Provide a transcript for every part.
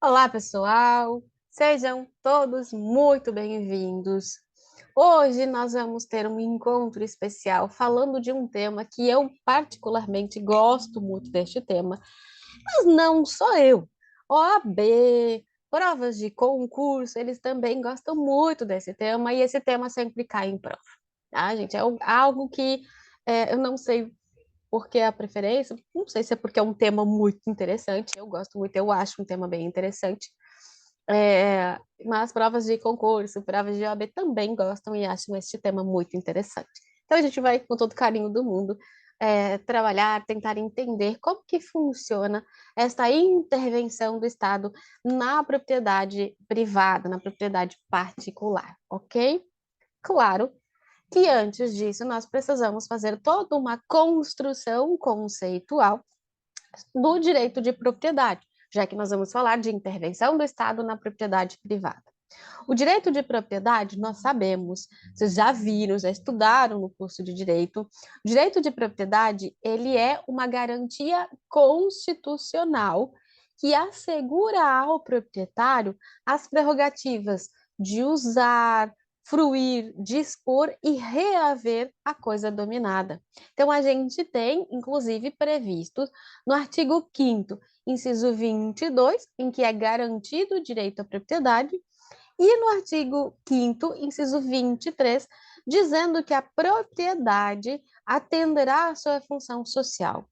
Olá, pessoal! Sejam todos muito bem-vindos. Hoje nós vamos ter um encontro especial falando de um tema que eu particularmente gosto muito deste tema, mas não só eu. OAB, provas de concurso, eles também gostam muito desse tema e esse tema sempre cai em prova, tá, gente? Algo que eu não sei por que a preferência, não sei se é porque é um tema muito interessante, eu gosto muito, eu acho um tema bem interessante. Mas provas de concurso, provas de OAB também gostam e acham este tema muito interessante. Então a gente vai, com todo carinho do mundo, trabalhar, tentar entender como que funciona esta intervenção do Estado na propriedade privada, na propriedade particular, ok? Claro que antes disso nós precisamos fazer toda uma construção conceitual do direito de propriedade, já que nós vamos falar de intervenção do Estado na propriedade privada. O direito de propriedade, nós sabemos, vocês já viram, já estudaram no curso de direito. O direito de propriedade, ele é uma garantia constitucional que assegura ao proprietário as prerrogativas de usar, fruir, dispor e reaver a coisa dominada. Então, a gente tem, inclusive, previstos no artigo 5º, inciso 22, em que é garantido o direito à propriedade, e no artigo 5º, inciso 23, dizendo que a propriedade atenderá à sua função social.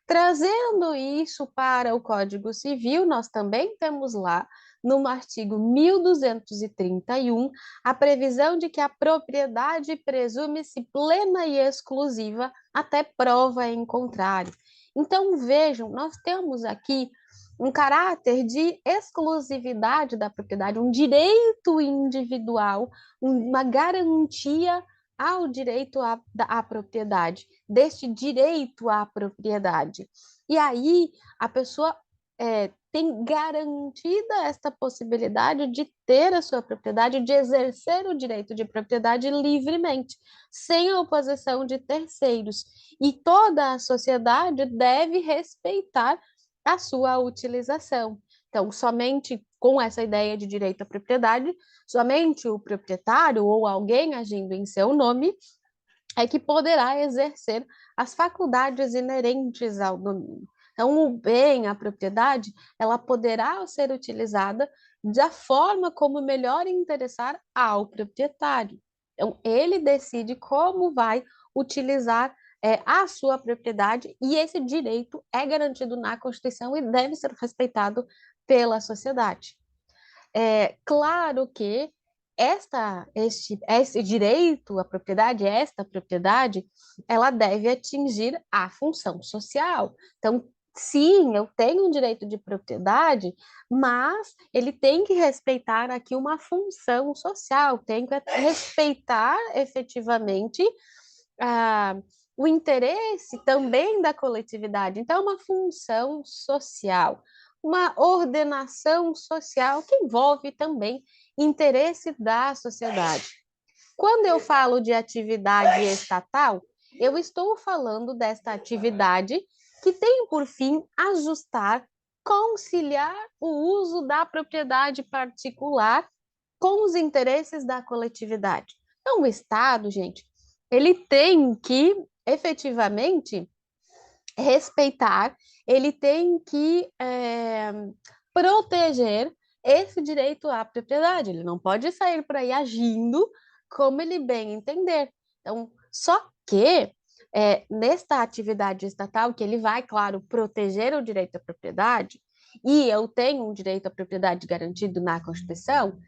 Trazendo isso para o Código Civil, nós também temos lá, no artigo 1231, a previsão de que a propriedade presume-se plena e exclusiva até prova em contrário. Então, vejam, nós temos aqui um caráter de exclusividade da propriedade, um direito individual, uma garantia ao direito à propriedade, deste direito à propriedade. E aí a pessoa tem garantida esta possibilidade de ter a sua propriedade, de exercer o direito de propriedade livremente, sem a oposição de terceiros. E toda a sociedade deve respeitar a sua utilização. Então, somente com essa ideia de direito à propriedade, somente o proprietário ou alguém agindo em seu nome é que poderá exercer as faculdades inerentes ao domínio. Então, o bem, a propriedade, ela poderá ser utilizada da forma como melhor interessar ao proprietário. Então, ele decide como vai utilizar a sua propriedade e esse direito é garantido na Constituição e deve ser respeitado pela sociedade. Claro que esse direito à propriedade, esta propriedade, ela deve atingir a função social. Então, sim, eu tenho um direito de propriedade, mas ele tem que respeitar aqui uma função social, tem que respeitar efetivamente ah, o interesse também da coletividade. Então, é uma função social, uma ordenação social que envolve também interesse da sociedade. Quando eu falo de atividade estatal, eu estou falando desta atividade que tem por fim ajustar, conciliar o uso da propriedade particular com os interesses da coletividade. Então, o Estado, gente, ele tem que efetivamente respeitar, ele tem que proteger esse direito à propriedade. Ele não pode sair por aí agindo como ele bem entender. Então, só que nesta atividade estatal, que ele vai, claro, proteger o direito à propriedade, e eu tenho um direito à propriedade garantido na Constituição,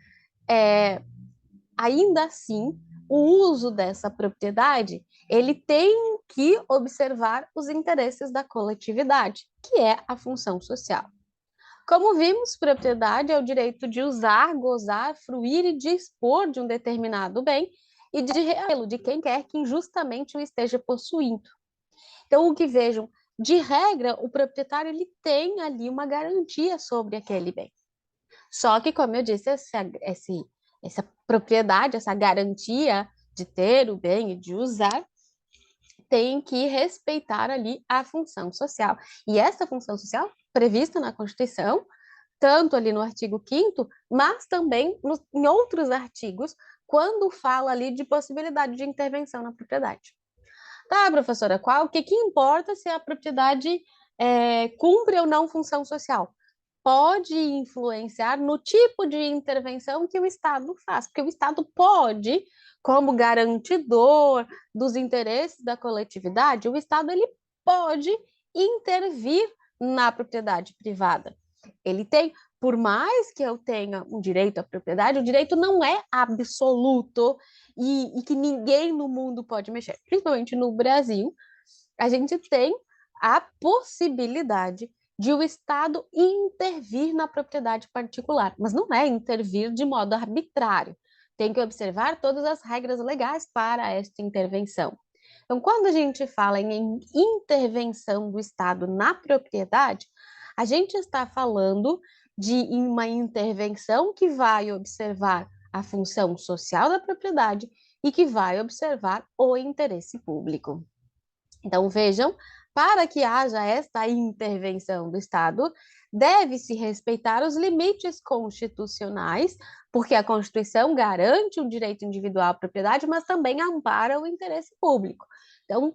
ainda assim, o uso dessa propriedade, ele tem que observar os interesses da coletividade, que é a função social. Como vimos, propriedade é o direito de usar, gozar, fruir e dispor de um determinado bem e de reavê-lo de quem quer que injustamente o esteja possuindo. Então, o que vejam, de regra, o proprietário ele tem ali uma garantia sobre aquele bem. Só que, como eu disse, essa propriedade, essa garantia de ter o bem e de usar, tem que respeitar ali a função social. E essa função social, prevista na Constituição, tanto ali no artigo 5º, mas também em outros artigos, quando fala ali de possibilidade de intervenção na propriedade. Tá, professora, o que importa se a propriedade cumpre ou não função social? Pode influenciar no tipo de intervenção que o Estado faz, porque o Estado pode, como garantidor dos interesses da coletividade, o Estado ele pode intervir na propriedade privada. Ele tem, por mais que eu tenha um direito à propriedade, o direito não é absoluto e que ninguém no mundo pode mexer. Principalmente no Brasil, a gente tem a possibilidade de o Estado intervir na propriedade particular, mas não é intervir de modo arbitrário. Tem que observar todas as regras legais para esta intervenção. Então, quando a gente fala em intervenção do Estado na propriedade, a gente está falando de uma intervenção que vai observar a função social da propriedade e que vai observar o interesse público. Então, vejam, para que haja esta intervenção do Estado, deve-se respeitar os limites constitucionais, porque a Constituição garante o direito individual à propriedade, mas também ampara o interesse público. Então,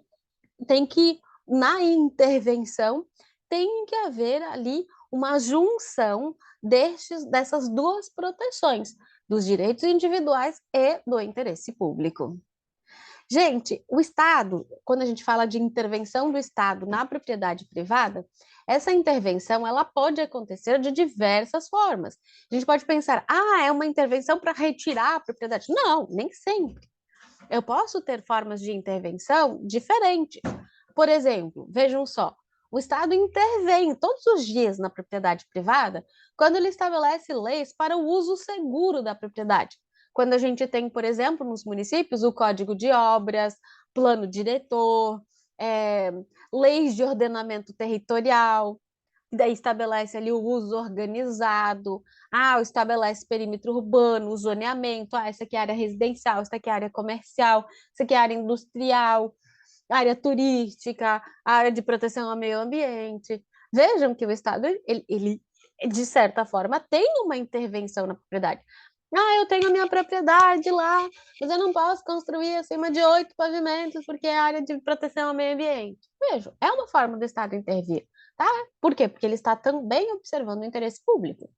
na intervenção, tem que haver ali uma junção dessas duas proteções, dos direitos individuais e do interesse público. Gente, o Estado, quando a gente fala de intervenção do Estado na propriedade privada, essa intervenção ela pode acontecer de diversas formas. A gente pode pensar, é uma intervenção para retirar a propriedade. Não, nem sempre. Eu posso ter formas de intervenção diferentes. Por exemplo, vejam só, o Estado intervém todos os dias na propriedade privada quando ele estabelece leis para o uso seguro da propriedade. Quando a gente tem, por exemplo, nos municípios, o Código de Obras, plano diretor, leis de ordenamento territorial, daí estabelece ali o uso organizado, estabelece perímetro urbano, o zoneamento, essa aqui é área residencial, essa aqui é área comercial, essa aqui é área industrial, área turística, área de proteção ao meio ambiente. Vejam que o Estado, ele de certa forma, tem uma intervenção na propriedade. Eu tenho a minha propriedade lá, mas eu não posso construir acima de 8 pavimentos porque é área de proteção ao meio ambiente. Veja, é uma forma do Estado intervir, tá? Por quê? Porque ele está também observando o interesse público.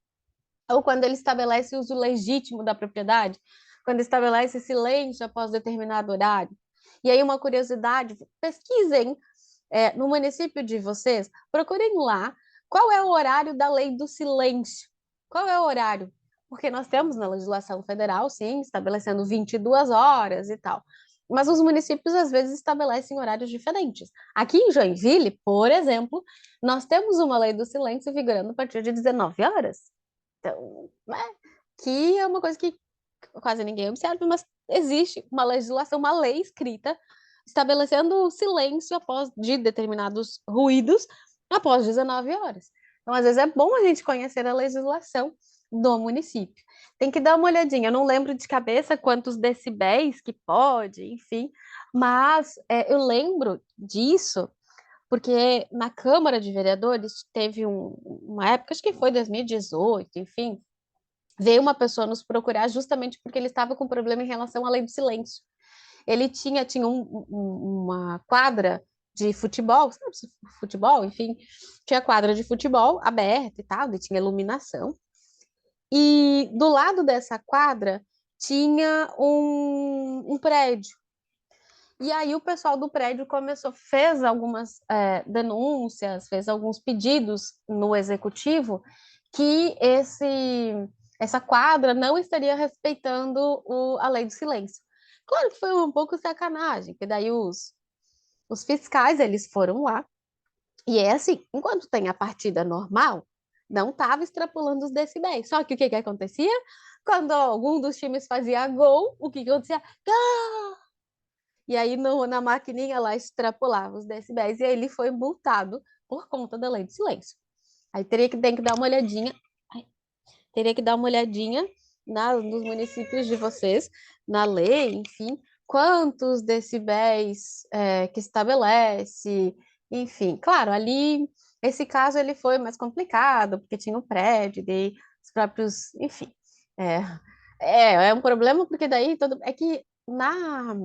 Ou quando ele estabelece o uso legítimo da propriedade, quando estabelece silêncio após determinado horário. E aí, uma curiosidade, pesquisem no município de vocês, procurem lá qual é o horário da lei do silêncio. Qual é o horário? Porque nós temos na legislação federal, sim, estabelecendo 22 horas e tal. Mas os municípios, às vezes, estabelecem horários diferentes. Aqui em Joinville, por exemplo, nós temos uma lei do silêncio vigorando a partir de 19 horas. Então, que é uma coisa que quase ninguém observa, mas existe uma legislação, uma lei escrita estabelecendo silêncio de determinados ruídos após 19 horas. Então, às vezes é bom a gente conhecer a legislação do município. Tem que dar uma olhadinha. Eu não lembro de cabeça quantos decibéis que pode, enfim, mas eu lembro disso porque na Câmara de Vereadores teve uma época, acho que foi 2018, enfim, veio uma pessoa nos procurar justamente porque ele estava com problema em relação à lei do silêncio. Ele tinha uma quadra de futebol, sabe, futebol, enfim, tinha quadra de futebol aberta e tal, e tinha iluminação. E do lado dessa quadra tinha um prédio. E aí o pessoal do prédio fez algumas denúncias, fez alguns pedidos no executivo que essa quadra não estaria respeitando a lei do silêncio. Claro que foi um pouco sacanagem, porque daí os fiscais eles foram lá e é assim, enquanto tem a partida normal, não estava extrapolando os decibéis. Só que o que acontecia? Quando algum dos times fazia gol, o que acontecia? Ah! E aí na maquininha lá extrapolava os decibéis e aí ele foi multado por conta da lei do silêncio. Aí tem que dar uma olhadinha, teria que dar uma olhadinha nos municípios de vocês, na lei, enfim, quantos decibéis que estabelece, enfim, claro, ali Esse caso ele foi mais complicado, porque tinha o prédio, e os próprios, enfim. É, é um problema, porque daí todo. É que na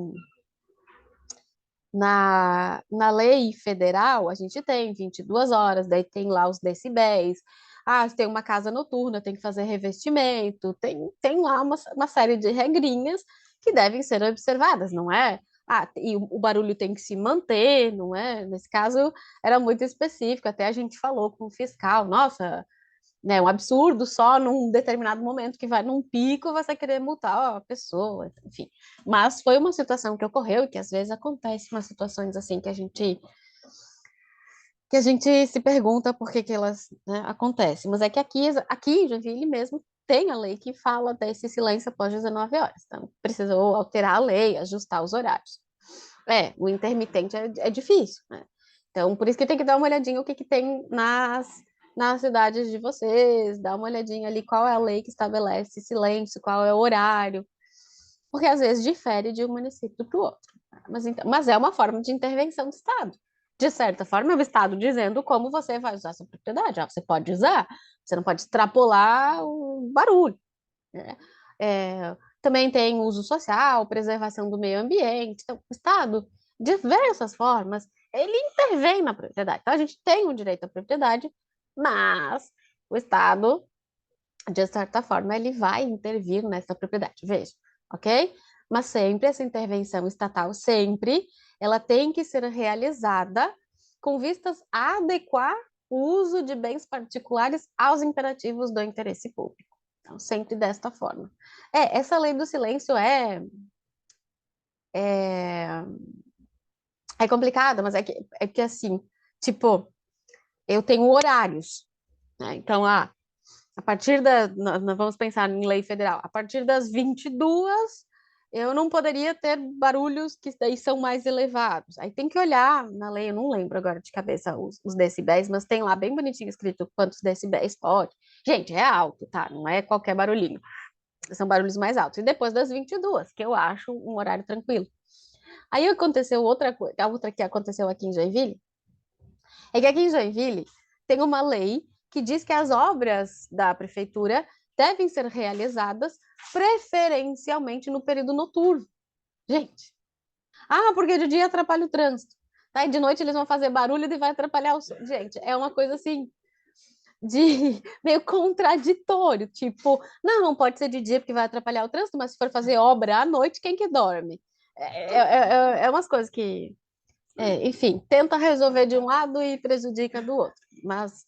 lei federal, a gente tem 22 horas, daí tem lá os decibéis. Ah, se tem uma casa noturna, tem que fazer revestimento, tem lá uma série de regrinhas que devem ser observadas, não é? Ah, e o barulho tem que se manter, não é? Nesse caso, era muito específico, até a gente falou com o fiscal, nossa, né, um absurdo só num determinado momento que vai num pico você querer multar a pessoa, enfim. Mas foi uma situação que ocorreu e que às vezes acontece umas situações assim que a gente se pergunta por que que elas, né, acontecem. Mas é que aqui em Joinville mesmo tem a lei que fala desse silêncio após 19 horas. Então, precisou alterar a lei, ajustar os horários. O intermitente é difícil, né? Então, por isso que tem que dar uma olhadinha o que que tem nas cidades de vocês, dar uma olhadinha ali qual é a lei que estabelece silêncio, qual é o horário, porque às vezes difere de um município para o outro. Mas é uma forma de intervenção do Estado. De certa forma, é o Estado dizendo como você vai usar essa propriedade. Você pode usar, você não pode extrapolar o barulho, né? Também tem uso social, preservação do meio ambiente. Então, o Estado, de diversas formas, ele intervém na propriedade. Então, a gente tem o direito à propriedade, mas o Estado, de certa forma, ele vai intervir nessa propriedade. Veja, ok? Mas sempre essa intervenção estatal, sempre, ela tem que ser realizada com vistas a adequar o uso de bens particulares aos imperativos do interesse público. Então, sempre desta forma. Essa lei do silêncio é, é complicada, mas é que assim, tipo, eu tenho horários, né? Então, a partir nós vamos pensar em lei federal, a partir das 22, eu não poderia ter barulhos que daí são mais elevados. Aí tem que olhar na lei, eu não lembro agora de cabeça os decibéis, mas tem lá bem bonitinho escrito quantos decibéis pode. Gente, é alto, tá? Não é qualquer barulhinho. São barulhos mais altos. E depois das 22, que eu acho um horário tranquilo. Aí aconteceu outra coisa, a outra que aconteceu aqui em Joinville, é que aqui em Joinville tem uma lei que diz que as obras da prefeitura devem ser realizadas preferencialmente no período noturno. Gente, porque de dia atrapalha o trânsito. Tá? E de noite eles vão fazer barulho e vai atrapalhar o som. Gente, é uma coisa assim de meio contraditório, tipo, não pode ser de dia porque vai atrapalhar o trânsito, mas se for fazer obra à noite, quem que dorme? É umas coisas que, enfim, tenta resolver de um lado e prejudica do outro, mas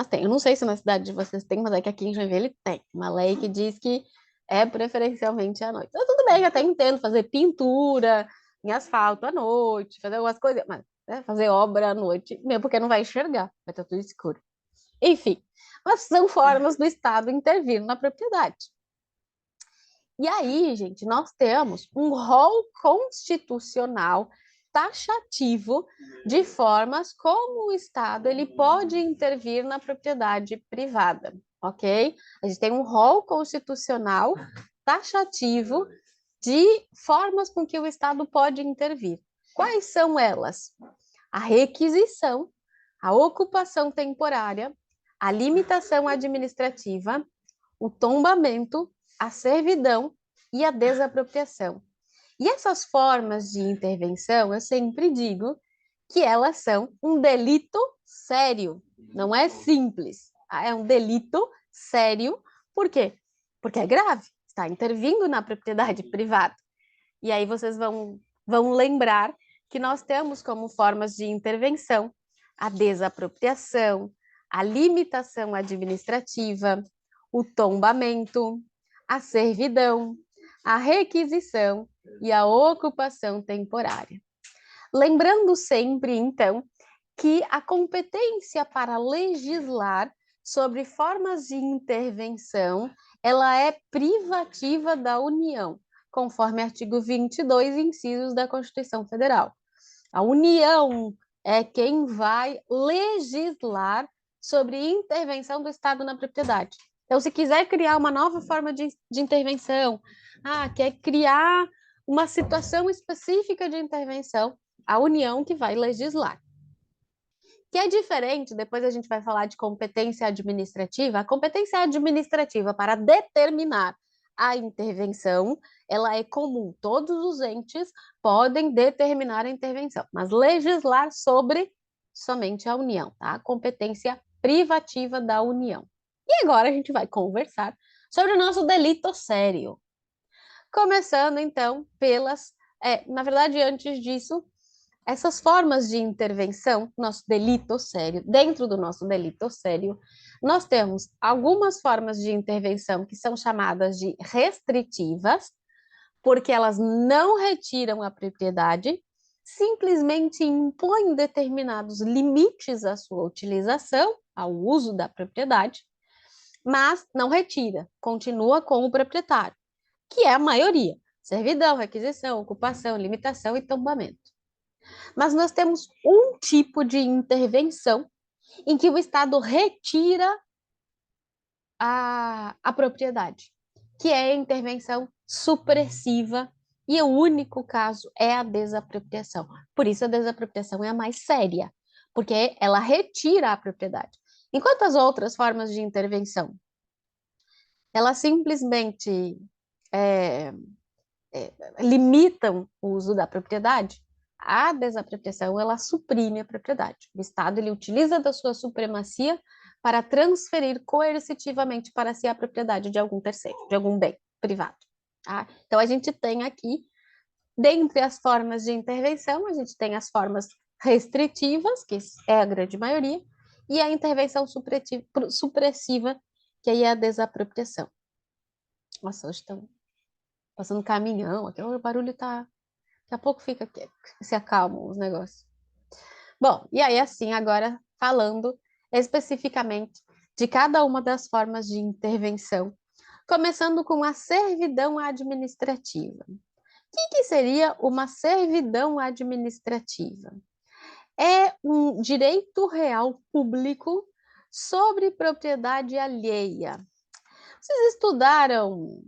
tem. Eu não sei se na cidade de vocês tem, mas é que aqui em Joinville tem uma lei que diz que é preferencialmente à noite. Então, tudo bem, eu até entendo fazer pintura em asfalto à noite, fazer algumas coisas, mas fazer obra à noite, mesmo porque não vai enxergar, vai estar tudo escuro. Enfim, mas são formas do Estado intervir na propriedade. E aí, gente, nós temos um rol constitucional taxativo de formas como o Estado ele pode intervir na propriedade privada, ok? A gente tem um rol constitucional taxativo de formas com que o Estado pode intervir. Quais são elas? A requisição, a ocupação temporária, a limitação administrativa, o tombamento, a servidão e a desapropriação. E essas formas de intervenção, eu sempre digo que elas são um delito sério, não é simples. É um delito sério, por quê? Porque é grave, está intervindo na propriedade privada. E aí vocês vão lembrar que nós temos como formas de intervenção a desapropriação, a limitação administrativa, o tombamento, a servidão, a requisição e a ocupação temporária. Lembrando sempre, então, que a competência para legislar sobre formas de intervenção, ela é privativa da União, conforme artigo 22, incisos da Constituição Federal. A União é quem vai legislar sobre intervenção do Estado na propriedade. Então, se quiser criar uma nova forma de intervenção, quer criar uma situação específica de intervenção, a União que vai legislar. que é diferente, depois a gente vai falar de competência administrativa. A competência administrativa para determinar a intervenção, ela é comum, todos os entes podem determinar a intervenção, mas legislar sobre somente a União, tá? A competência privativa da União. E agora a gente vai conversar sobre o nosso delito sério. Começando, então, pelas... na verdade, antes disso, essas formas de intervenção, nosso delito sério, dentro do nosso delito sério, nós temos algumas formas de intervenção que são chamadas de restritivas, porque elas não retiram a propriedade, simplesmente impõem determinados limites à sua utilização, ao uso da propriedade, mas não retira, continua com o proprietário, que é a maioria: servidão, requisição, ocupação, limitação e tombamento. Mas nós temos um tipo de intervenção em que o Estado retira a propriedade, que é a intervenção supressiva, e o único caso é a desapropriação. Por isso a desapropriação é a mais séria, porque ela retira a propriedade. Enquanto as outras formas de intervenção, elas simplesmente é, limitam o uso da propriedade, a desapropriação, ela suprime a propriedade. O Estado, ele utiliza da sua supremacia para transferir coercitivamente para si a propriedade de algum terceiro, de algum bem privado. Tá? Então, a gente tem aqui, dentre as formas de intervenção, a gente tem as formas restritivas, que é a grande maioria, e a intervenção supressiva, que aí é a desapropriação. Nossa, hoje estão passando caminhão, aqui o barulho tá... Daqui a pouco fica aqui, se acalmam os negócios. Bom, e aí assim, agora falando especificamente de cada uma das formas de intervenção, começando com a servidão administrativa. O que seria uma servidão administrativa? É um direito real público sobre propriedade alheia. Vocês estudaram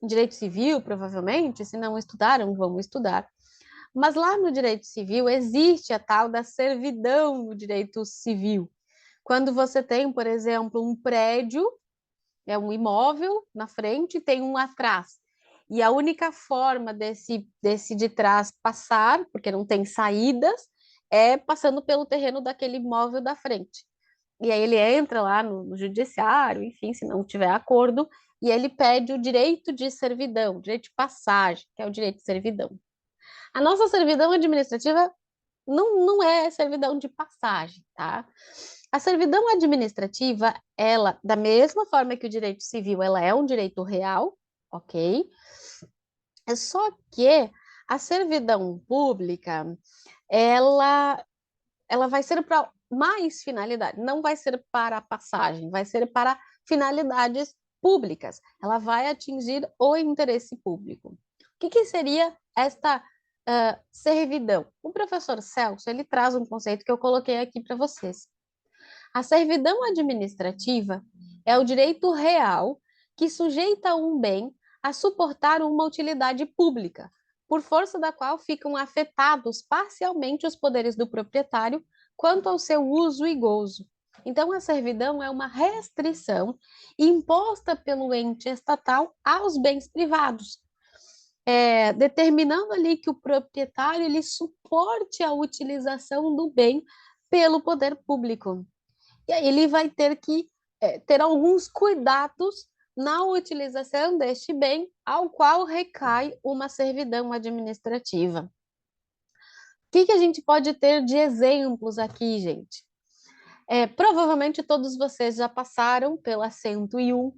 direito civil, provavelmente? Se não estudaram, vão estudar. Mas lá no direito civil existe a tal da servidão no direito civil. Quando você tem, por exemplo, um prédio, é um imóvel na frente e tem um atrás. E a única forma desse de trás passar, porque não tem saídas, é passando pelo terreno daquele imóvel da frente. E aí ele entra lá no judiciário, enfim, se não tiver acordo, e ele pede o direito de servidão, direito de passagem, que é o direito de servidão. A nossa servidão administrativa não é servidão de passagem, tá? A servidão administrativa, ela, da mesma forma que o direito civil, ela é um direito real, ok? É só que a servidão pública, ela vai ser para mais finalidade, não vai ser para a passagem, vai ser para finalidades públicas. Ela vai atingir o interesse público. O que seria esta servidão? O professor Celso, ele traz um conceito que eu coloquei aqui para vocês. A servidão administrativa é o direito real que sujeita um bem a suportar uma utilidade pública, por força da qual ficam afetados parcialmente os poderes do proprietário quanto ao seu uso e gozo. Então, a servidão é uma restrição imposta pelo ente estatal aos bens privados, determinando ali que o proprietário ele suporte a utilização do bem pelo poder público. E aí ele vai ter que ter alguns cuidados na utilização deste bem, ao qual recai uma servidão administrativa. O que a gente pode ter de exemplos aqui, gente? Provavelmente todos vocês já passaram pela 101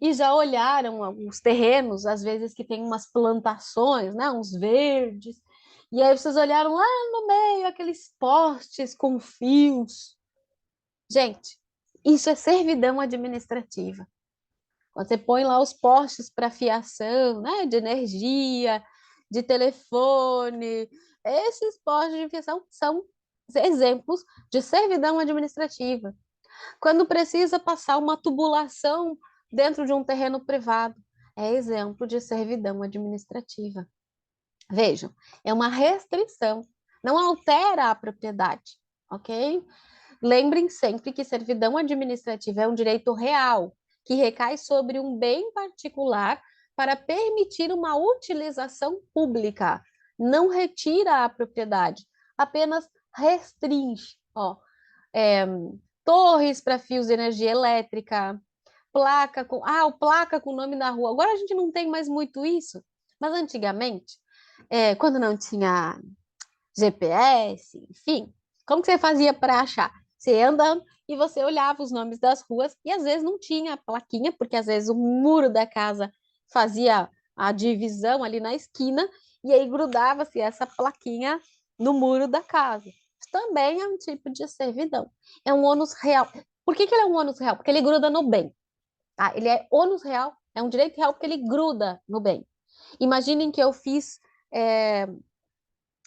e já olharam alguns terrenos, às vezes que tem umas plantações, né, uns verdes, e aí vocês olharam lá no meio aqueles postes com fios. Gente, isso é servidão administrativa. Quando você põe lá os postes para fiação, né, de energia, de telefone, esses postes de fiação são exemplos de servidão administrativa. Quando precisa passar uma tubulação dentro de um terreno privado, é exemplo de servidão administrativa. Vejam, é uma restrição, não altera a propriedade, ok? Lembrem sempre que servidão administrativa é um direito real, que recai sobre um bem particular para permitir uma utilização pública. Não retira a propriedade, apenas restringe. Ó, é, torres para fios de energia elétrica, placa com o nome da rua. Agora a gente não tem mais muito isso, mas antigamente, quando não tinha GPS, enfim, como que você fazia para achar? Você ia andando e você olhava os nomes das ruas e às vezes não tinha plaquinha, porque às vezes o muro da casa fazia a divisão ali na esquina e aí grudava-se essa plaquinha no muro da casa. Isso também é um tipo de servidão. É um ônus real. Por que ele é um ônus real? Porque ele gruda no bem. Tá? Ele é ônus real, é um direito real porque ele gruda no bem. Imaginem que eu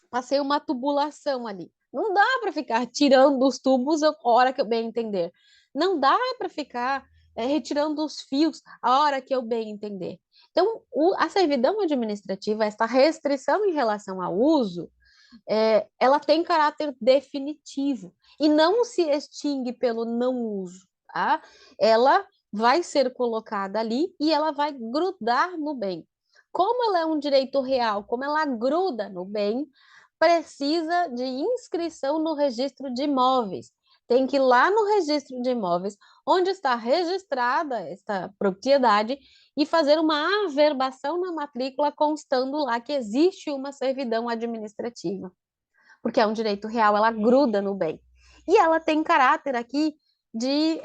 passei uma tubulação ali. Não dá para ficar tirando os tubos a hora que eu bem entender. Não dá para ficar retirando os fios a hora que eu bem entender. Então, a servidão administrativa, esta restrição em relação ao uso, ela tem caráter definitivo e não se extingue pelo não uso, tá? Ela vai ser colocada ali e ela vai grudar no bem. Como ela é um direito real, como ela gruda no bem, precisa de inscrição no registro de imóveis. Tem que ir lá no registro de imóveis, onde está registrada esta propriedade, e fazer uma averbação na matrícula constando lá que existe uma servidão administrativa, porque é um direito real, ela gruda no bem. E ela tem caráter aqui de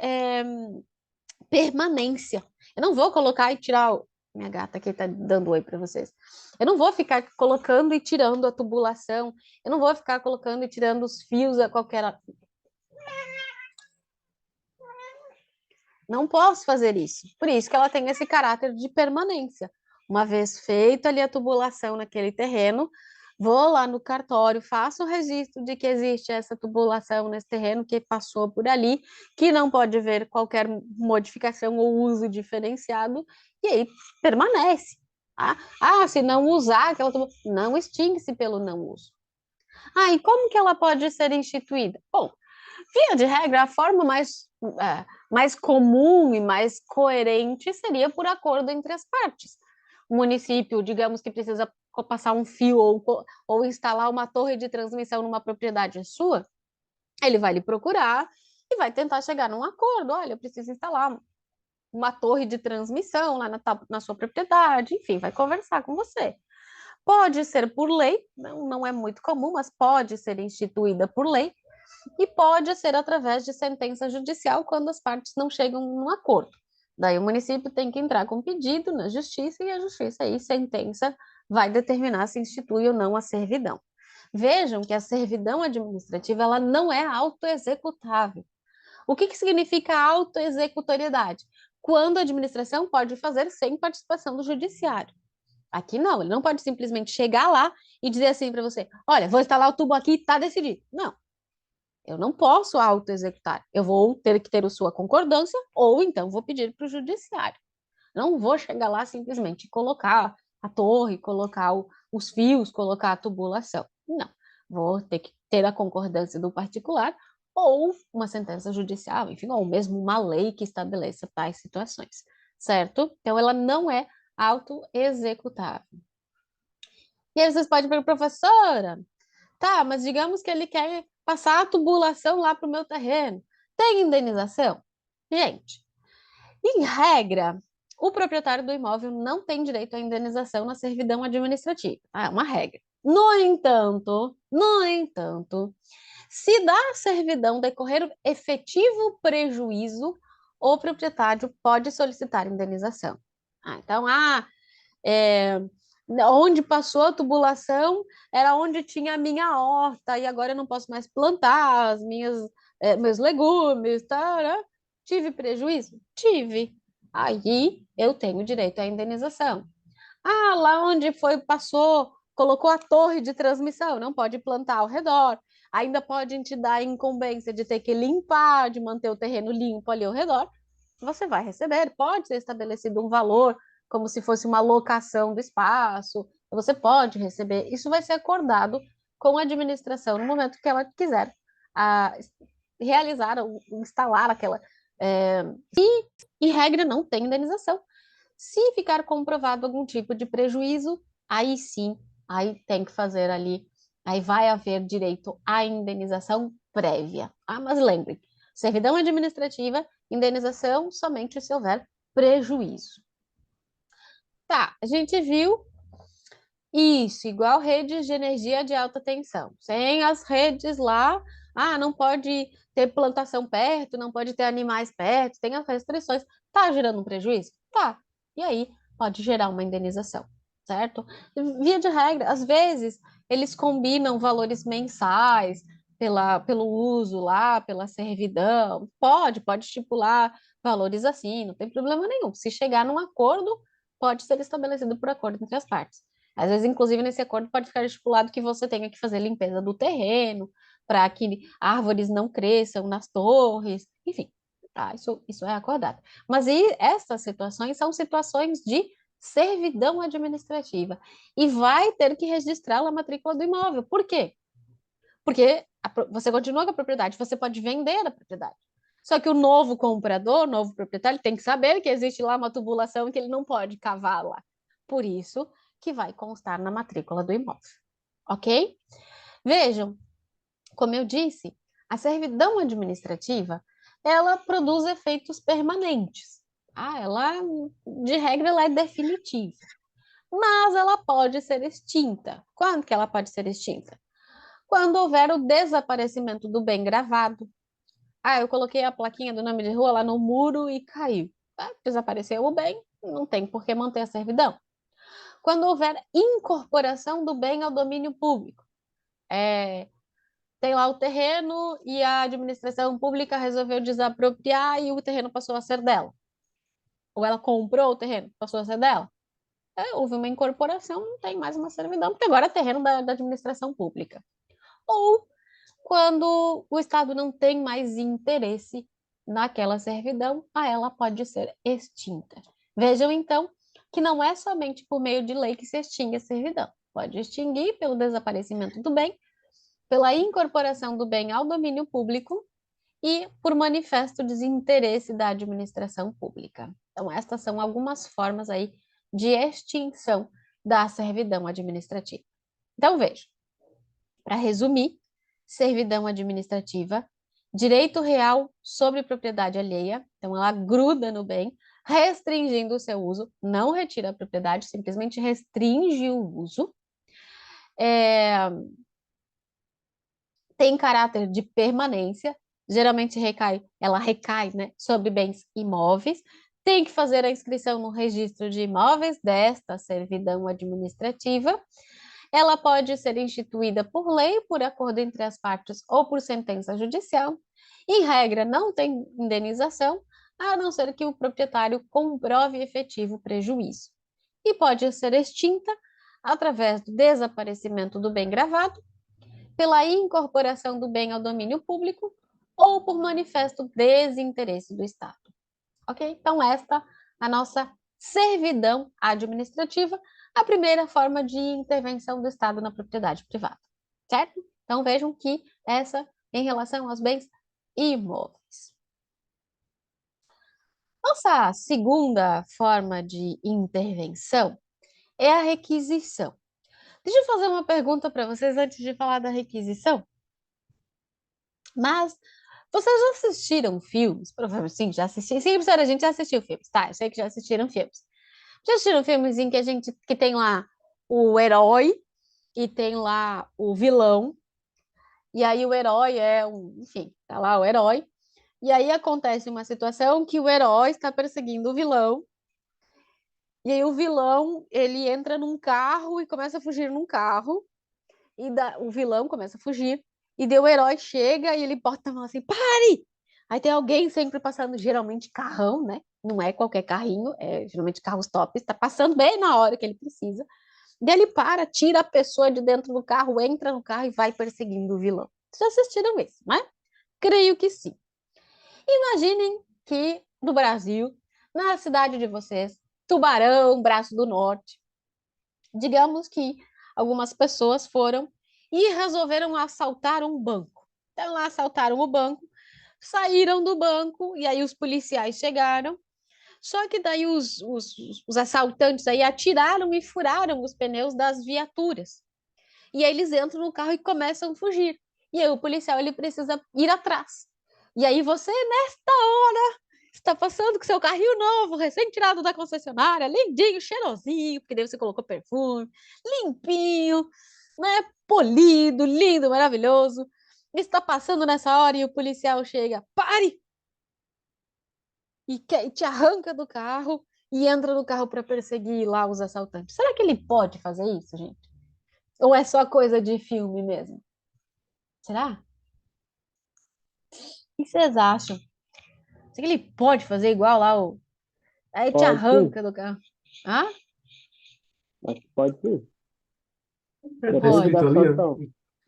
permanência. Eu não vou colocar e tirar. Minha gata aqui está dando oi para vocês. Eu não vou ficar colocando e tirando a tubulação. Eu não vou ficar colocando e tirando os fios a qualquer. Não posso fazer isso. Por isso que ela tem esse caráter de permanência. Uma vez feita ali a tubulação naquele terreno, vou lá no cartório, faço o registro de que existe essa tubulação nesse terreno que passou por ali, que não pode haver qualquer modificação ou uso diferenciado, e aí permanece. Tá? Se não usar aquela tubulação, não extingue-se pelo não uso. E como que ela pode ser instituída? Bom, via de regra, a forma mais comum e mais coerente seria por acordo entre as partes. O município, digamos que precisa passar um fio ou instalar uma torre de transmissão numa propriedade sua, ele vai lhe procurar e vai tentar chegar num acordo. Olha, eu preciso instalar uma torre de transmissão lá na sua propriedade, enfim, vai conversar com você. Pode ser por lei, não é muito comum, mas pode ser instituída por lei, e pode ser através de sentença judicial quando as partes não chegam num acordo. Daí o município tem que entrar com pedido na justiça e a justiça aí, sentença, vai determinar se institui ou não a servidão. Vejam que a servidão administrativa ela não é autoexecutável. O que significa autoexecutoriedade? Quando a administração pode fazer sem participação do judiciário. Aqui não, ele não pode simplesmente chegar lá e dizer assim para você: olha, vou instalar o tubo aqui, tá decidido. Não, eu não posso auto-executar. Eu vou ter que ter a sua concordância ou então vou pedir para o judiciário. Não vou chegar lá simplesmente colocar a torre, colocar os fios, colocar a tubulação. Não. Vou ter que ter a concordância do particular ou uma sentença judicial, enfim, ou mesmo uma lei que estabeleça tais situações, certo? Então, ela não é auto-executável. E aí vocês podem perguntar, professora, tá, mas digamos que ele quer passar a tubulação lá para o meu terreno. Tem indenização? Gente, em regra, o proprietário do imóvel não tem direito à indenização na servidão administrativa. É uma regra. No entanto, se da servidão decorrer efetivo prejuízo, o proprietário pode solicitar indenização. Então, é, onde passou a tubulação era onde tinha a minha horta e agora eu não posso mais plantar meus legumes, tá, né? Tive prejuízo? Tive. Aí eu tenho direito à indenização. Lá onde passou, colocou a torre de transmissão, não pode plantar ao redor. Ainda pode te dar a incumbência de ter que limpar, de manter o terreno limpo ali ao redor. Você vai receber, pode ser estabelecido um valor, como se fosse uma locação do espaço, você pode receber. Isso vai ser acordado com a administração no momento que ela quiser a realizar, instalar aquela... e, em regra, não tem indenização. Se ficar comprovado algum tipo de prejuízo, aí sim, aí tem que fazer ali, aí vai haver direito à indenização prévia. Ah, mas lembre, servidão administrativa, indenização somente se houver prejuízo. Tá, a gente viu isso, igual redes de energia de alta tensão. Sem as redes lá, não pode ter plantação perto, não pode ter animais perto, tem as restrições. Tá gerando um prejuízo? Tá. E aí, pode gerar uma indenização, certo? Via de regra, às vezes, eles combinam valores mensais pelo uso lá, pela servidão. Pode estipular valores assim, não tem problema nenhum. Se chegar num acordo, pode ser estabelecido por acordo entre as partes. Às vezes, inclusive, nesse acordo pode ficar estipulado que você tenha que fazer limpeza do terreno para que árvores não cresçam nas torres, enfim, tá? Isso é acordado. Mas essas situações são situações de servidão administrativa e vai ter que registrar a matrícula do imóvel. Por quê? Porque você continua com a propriedade, você pode vender a propriedade. Só que o novo comprador, o novo proprietário, tem que saber que existe lá uma tubulação e que ele não pode cavar lá. Por isso que vai constar na matrícula do imóvel. Ok? Vejam, como eu disse, a servidão administrativa, ela produz efeitos permanentes. De regra, ela é definitiva. Mas ela pode ser extinta. Quando que ela pode ser extinta? Quando houver o desaparecimento do bem gravado. Eu coloquei a plaquinha do nome de rua lá no muro e caiu. Desapareceu o bem, não tem por que manter a servidão. Quando houver incorporação do bem ao domínio público. Tem lá o terreno e a administração pública resolveu desapropriar e o terreno passou a ser dela. Ou ela comprou o terreno, passou a ser dela. Houve uma incorporação, não tem mais uma servidão, porque agora é terreno da administração pública. Ou quando o Estado não tem mais interesse naquela servidão, ela pode ser extinta. Vejam, então, que não é somente por meio de lei que se extingue a servidão. Pode extinguir pelo desaparecimento do bem, pela incorporação do bem ao domínio público e por manifesto desinteresse da administração pública. Então, estas são algumas formas aí de extinção da servidão administrativa. Então, veja, para resumir, servidão administrativa, direito real sobre propriedade alheia, então ela gruda no bem, restringindo o seu uso, não retira a propriedade, simplesmente restringe o uso. Tem caráter de permanência, geralmente ela recai, né, sobre bens imóveis, tem que fazer a inscrição no registro de imóveis desta servidão administrativa. Ela pode ser instituída por lei, por acordo entre as partes ou por sentença judicial. Em regra, não tem indenização, a não ser que o proprietário comprove efetivo prejuízo. E pode ser extinta através do desaparecimento do bem gravado, pela incorporação do bem ao domínio público ou por manifesto desinteresse do Estado. Ok? Então, esta a nossa servidão administrativa, a primeira forma de intervenção do Estado na propriedade privada, certo? Então, vejam que essa em relação aos bens imóveis. Nossa segunda forma de intervenção é a requisição. Deixa eu fazer uma pergunta para vocês antes de falar da requisição. Mas vocês já assistiram filmes? Provavelmente sim, já assistiram. Sim, professora, a gente já assistiu filmes, tá? Eu sei que já assistiram filmes. Já assistiram filmes em que que tem lá o herói e tem lá o vilão. E aí o herói enfim, tá lá o herói. E aí acontece uma situação que o herói está perseguindo o vilão. E aí o vilão, ele entra num carro e começa a fugir num carro. O vilão começa a fugir. E daí o herói chega e ele bota a mão assim, pare! Aí tem alguém sempre passando, geralmente carrão, né? Não é qualquer carrinho, é geralmente carros tops, tá passando bem na hora que ele precisa. Daí ele para, tira a pessoa de dentro do carro, entra no carro e vai perseguindo o vilão. Vocês já assistiram isso, né? Creio que sim. Imaginem que no Brasil, na cidade de vocês, Tubarão, Braço do Norte, digamos que algumas pessoas foram e resolveram assaltar um banco. Então, lá assaltaram o banco, saíram do banco, e aí os policiais chegaram. Só que daí os assaltantes aí atiraram e furaram os pneus das viaturas. E aí eles entram no carro e começam a fugir. E aí o policial ele precisa ir atrás. E aí você, nesta hora, está passando com seu carrinho novo, recém-tirado da concessionária, lindinho, cheirosinho, porque daí você colocou perfume, limpinho, né? Polido, lindo, maravilhoso. Está passando nessa hora e o policial chega, pare! E te arranca do carro e entra no carro para perseguir lá os assaltantes. Será que ele pode fazer isso, gente? Ou é só coisa de filme mesmo? Será? O que vocês acham? Será que ele pode fazer igual lá o. Aí te Pode sim, arranca do carro. Ah? acho que pode sim. Tá Depende Pode. escrito da ali, situação.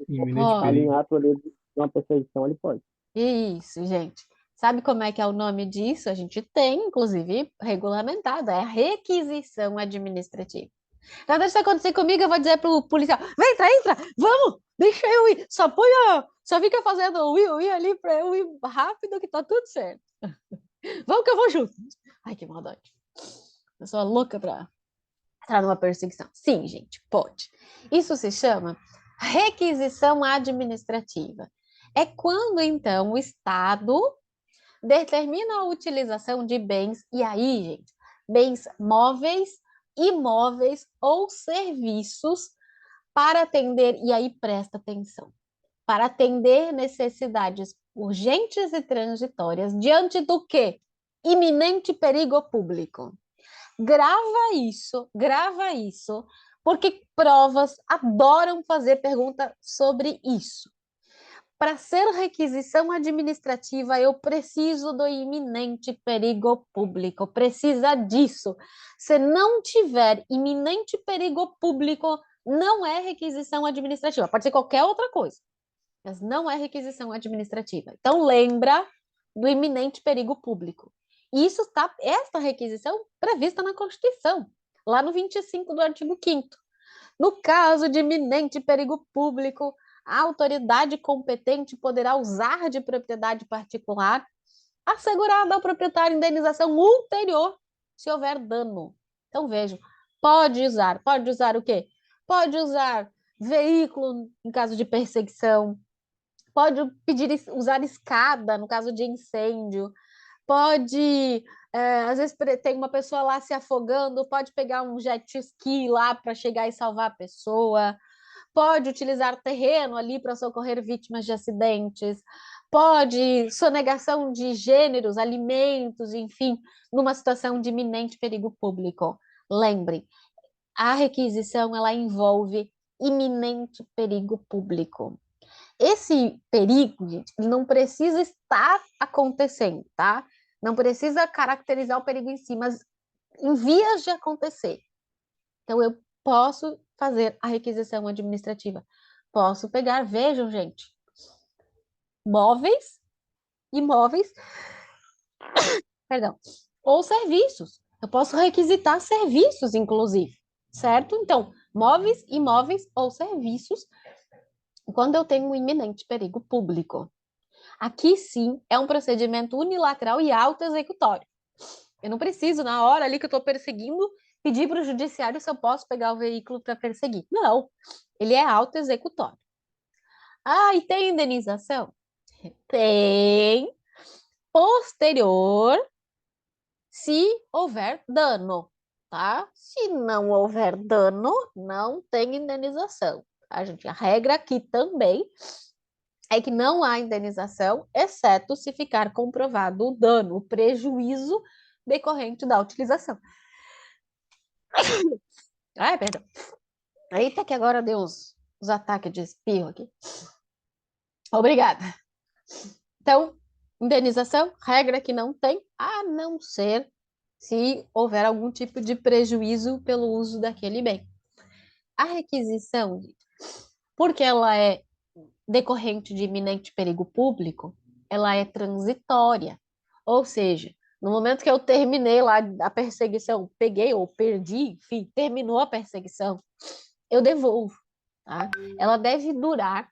iminente Tá em perigo. ato ali de uma perseguição, ele pode. Isso, gente. Sabe como é que é o nome disso? A gente tem, inclusive, regulamentado. É a requisição administrativa. Então, deixa isso acontecer comigo, eu vou dizer pro policial: vem, entra, entra, vamos, deixa eu ir. Só fica fazendo o i ali para eu ir rápido que tá tudo certo. Vamos que eu vou junto. Ai, que maldade. Eu sou louca pra entrar numa perseguição. Sim, gente, pode. Isso se chama requisição administrativa. É quando, então, o Estado determina a utilização de bens, e aí, gente, bens móveis, imóveis ou serviços para atender, e aí presta atenção, para atender necessidades urgentes e transitórias diante do quê? Iminente perigo público. Grava isso, porque provas adoram fazer pergunta sobre isso. Para ser requisição administrativa, eu preciso do iminente perigo público. Precisa disso. Se não tiver iminente perigo público, não é requisição administrativa. Pode ser qualquer outra coisa, mas não é requisição administrativa. Então, lembra do iminente perigo público. E isso está, esta requisição prevista na Constituição, lá no 25 do artigo 5º. No caso de iminente perigo público, a autoridade competente poderá usar de propriedade particular, assegurada ao proprietário indenização ulterior se houver dano. Então, vejam, pode usar o quê? Pode usar veículo em caso de perseguição, pode pedir usar escada no caso de incêndio, pode, às vezes tem uma pessoa lá se afogando, pode pegar um jet ski lá para chegar e salvar a pessoa, pode utilizar terreno ali para socorrer vítimas de acidentes, pode sonegação de gêneros, alimentos, enfim, numa situação de iminente perigo público. Lembre, a requisição ela envolve iminente perigo público. Esse perigo, gente, não precisa estar acontecendo, tá? Não precisa caracterizar o perigo em si, mas em vias de acontecer. Então, eu posso fazer a requisição administrativa. Posso pegar, vejam, gente, móveis, imóveis, perdão, ou serviços. Eu posso requisitar serviços, inclusive, certo? Então, móveis, imóveis ou serviços, quando eu tenho um iminente perigo público. Aqui sim é um procedimento unilateral e auto-executório. Eu não preciso, na hora ali que eu estou perseguindo, pedir para o judiciário se eu posso pegar o veículo para perseguir. Não, ele é auto-executório. Ah, e tem indenização? Tem. Posterior, se houver dano, tá? Se não houver dano, não tem indenização. A gente, a regra aqui também é que não há indenização, exceto se ficar comprovado o dano, o prejuízo decorrente da utilização. Ai, perdão. Eita, que agora deu uns ataques de espirro aqui. Obrigada. Então, indenização, regra que não tem, a não ser se houver algum tipo de prejuízo pelo uso daquele bem. A requisição, porque ela é decorrente de iminente perigo público, ela é transitória. Ou seja, no momento que eu terminei lá a perseguição, peguei ou perdi, enfim, terminou a perseguição, eu devolvo, tá? Ela deve durar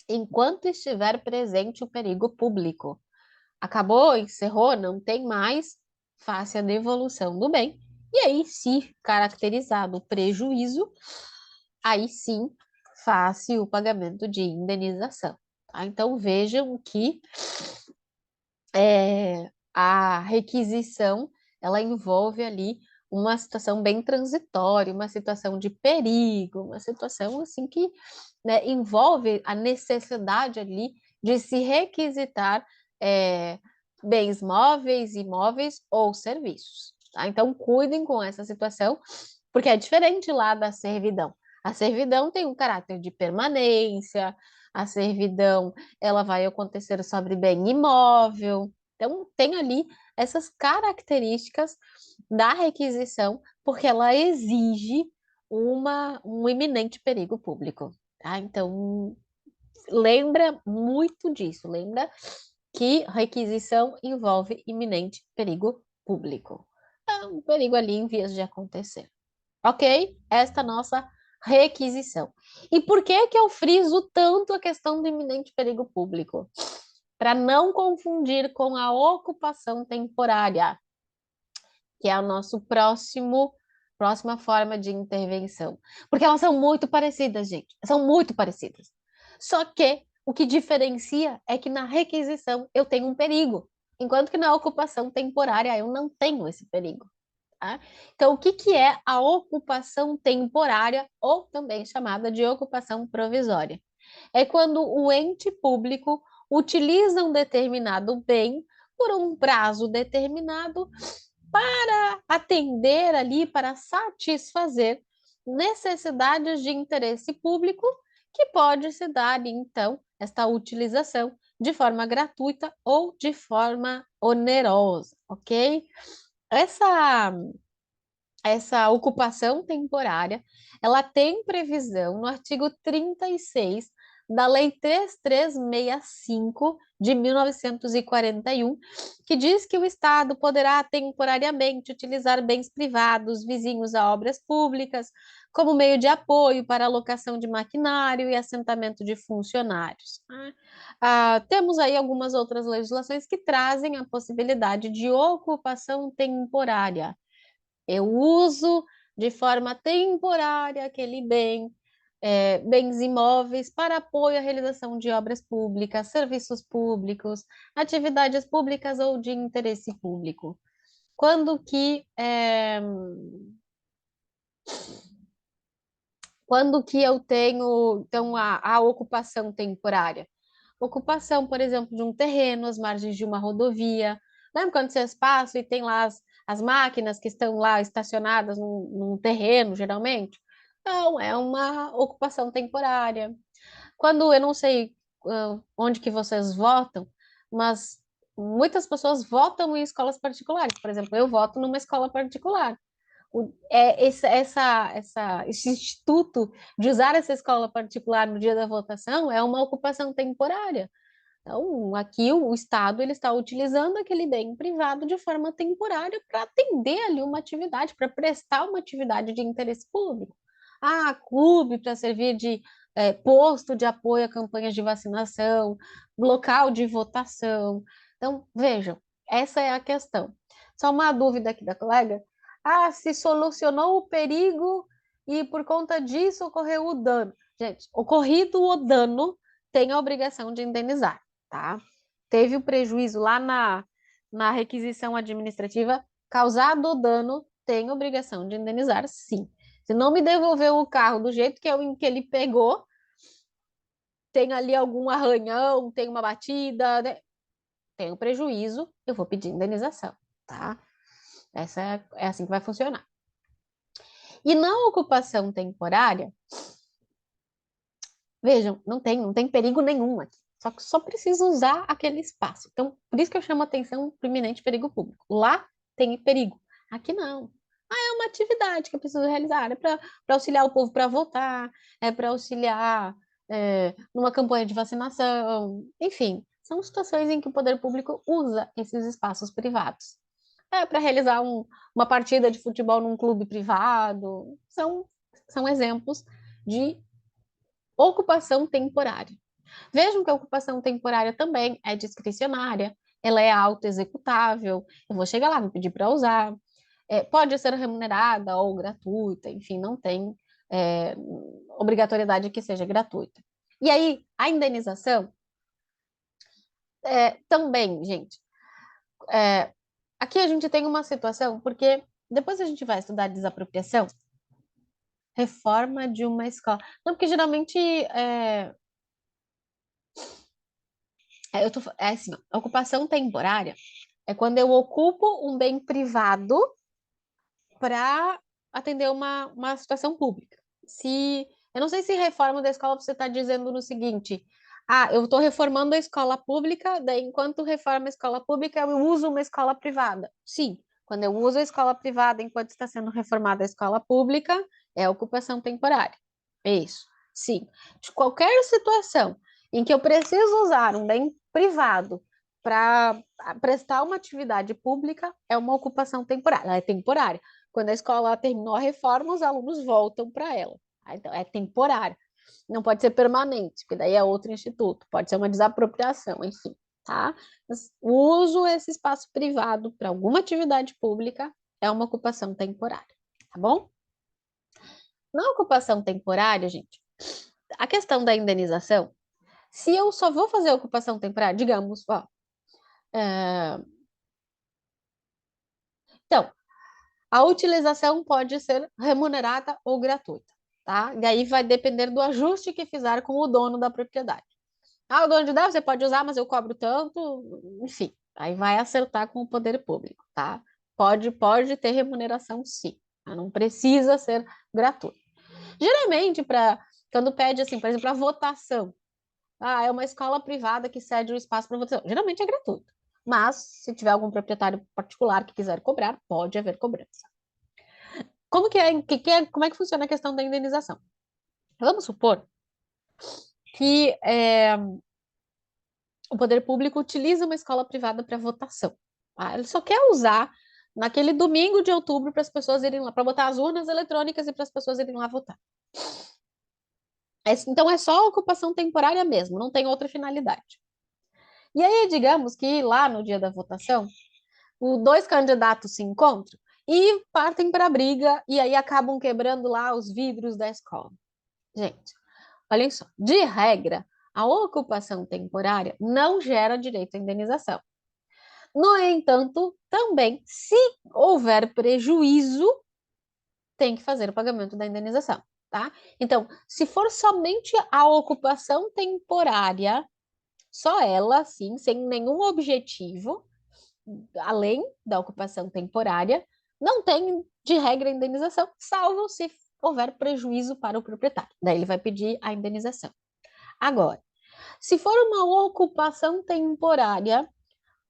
enquanto estiver presente o perigo público. Acabou, encerrou, não tem mais, faça a devolução do bem. E aí, se caracterizado o prejuízo, aí sim, faça o pagamento de indenização. Tá? Então, vejam que a requisição, ela envolve ali uma situação bem transitória, uma situação de perigo, uma situação assim que, né, envolve a necessidade ali de se requisitar é, bens móveis, imóveis ou serviços. Tá? Então, cuidem com essa situação, porque é diferente lá da servidão. A servidão tem um caráter de permanência, a servidão ela vai acontecer sobre bem imóvel. Então, tem ali essas características da requisição, porque ela exige um iminente perigo público. Tá? Então, lembra muito disso, lembra que requisição envolve iminente perigo público. É um perigo ali em vias de acontecer. Ok? Esta nossa requisição. E por que que eu friso tanto a questão do iminente perigo público? Para não confundir com a ocupação temporária, que é a nosso próxima forma de intervenção. Porque elas são muito parecidas, gente. São muito parecidas. Só que o que diferencia é que na requisição eu tenho um perigo, enquanto que na ocupação temporária eu não tenho esse perigo. Tá? Então, o que, que é a ocupação temporária, ou também chamada de ocupação provisória? É quando o ente público utiliza um determinado bem por um prazo determinado para atender ali, para satisfazer necessidades de interesse público que pode se dar ali, então, esta utilização de forma gratuita ou de forma onerosa, ok? Essa essa ocupação temporária, ela tem previsão no artigo 36 da Lei 3365 de 1941, que diz que o Estado poderá temporariamente utilizar bens privados vizinhos a obras públicas como meio de apoio para alocação de maquinário e assentamento de funcionários. Temos aí algumas outras legislações que trazem a possibilidade de ocupação temporária. Eu uso de forma temporária aquele bem, bens imóveis para apoio à realização de obras públicas, serviços públicos, atividades públicas ou de interesse público. Quando que eu tenho, então, a ocupação temporária? Ocupação, por exemplo, de um terreno às margens de uma rodovia. Lembra quando vocês passam e tem lá as máquinas que estão lá estacionadas num terreno, geralmente? Não, é uma ocupação temporária. Quando eu não sei onde que vocês votam, mas muitas pessoas votam em escolas particulares. Por exemplo, eu voto numa escola particular. Esse instituto de usar essa escola particular no dia da votação é uma ocupação temporária. Então, aqui o Estado ele está utilizando aquele bem privado de forma temporária para atender ali uma atividade, para prestar uma atividade de interesse público. Clube para servir de posto de apoio a campanhas de vacinação, local de votação. Então, vejam, essa é a questão. Só uma dúvida aqui da colega. Se solucionou o perigo e por conta disso ocorreu o dano. Gente, ocorrido o dano, tem a obrigação de indenizar, tá? Teve o prejuízo lá na requisição administrativa, causado o dano, tem obrigação de indenizar, sim. Se não me devolveu o carro do jeito que ele pegou, tem ali algum arranhão, tem uma batida, né? Tem o prejuízo, eu vou pedir indenização, tá? Essa é assim que vai funcionar. E na ocupação temporária, vejam, não tem perigo nenhum aqui. Só que só precisa usar aquele espaço. Então, por isso que eu chamo atenção para o iminente perigo público. Lá tem perigo. Aqui não. É uma atividade que eu preciso realizar. É para auxiliar o povo para votar, é para auxiliar numa campanha de vacinação. Enfim, são situações em que o poder público usa esses espaços privados. É para realizar uma partida de futebol num clube privado. São exemplos de ocupação temporária, Vejam que a ocupação temporária também é discricionária, ela é autoexecutável, eu vou chegar lá, vou pedir para usar, pode ser remunerada ou gratuita, enfim, não tem é, obrigatoriedade que seja gratuita. E aí, a indenização também, gente, é, aqui a gente tem uma situação, porque depois a gente vai estudar desapropriação, reforma de uma escola. Não, porque geralmente é assim, ó, a ocupação temporária é quando eu ocupo um bem privado para atender uma situação pública. Eu não sei se reforma da escola você está dizendo no seguinte: eu estou reformando a escola pública, daí enquanto reforma a escola pública, eu uso uma escola privada. Sim, quando eu uso a escola privada enquanto está sendo reformada a escola pública, é ocupação temporária. É isso. Sim. De qualquer situação em que eu preciso usar um bem privado para prestar uma atividade pública, é uma ocupação temporária. Ela é temporária. Quando a escola terminou a reforma, os alunos voltam para ela. Então, é temporário. Não pode ser permanente, porque daí é outro instituto. Pode ser uma desapropriação, enfim, tá? Mas o uso esse espaço privado para alguma atividade pública é uma ocupação temporária, tá bom? Na ocupação temporária, gente, a questão da indenização, se eu só vou fazer a ocupação temporária, digamos, ó, então, a utilização pode ser remunerada ou gratuita, tá? E aí vai depender do ajuste que fizer com o dono da propriedade. O dono de dá, você pode usar, mas eu cobro tanto, enfim, aí vai acertar com o poder público, tá? Pode ter remuneração, sim, mas não precisa ser gratuito. Geralmente, quando pede, assim, por exemplo, a votação, é uma escola privada que cede o espaço para votação, geralmente é gratuito. Mas, se tiver algum proprietário particular que quiser cobrar, pode haver cobrança. Como é que funciona a questão da indenização? Vamos supor que o poder público utiliza uma escola privada para votação. Tá? Ele só quer usar naquele domingo de outubro para as pessoas irem lá, para botar as urnas eletrônicas e para as pessoas irem lá votar. Então é só ocupação temporária mesmo, não tem outra finalidade. E aí, digamos que lá no dia da votação, os dois candidatos se encontram e partem para a briga e aí acabam quebrando lá os vidros da escola. Gente, olhem só, de regra, a ocupação temporária não gera direito à indenização. No entanto, também, se houver prejuízo, tem que fazer o pagamento da indenização, tá? Então, se for somente a ocupação temporária, só ela, assim, sem nenhum objetivo, além da ocupação temporária, não tem, de regra, indenização, salvo se houver prejuízo para o proprietário. Daí ele vai pedir a indenização. Agora, se for uma ocupação temporária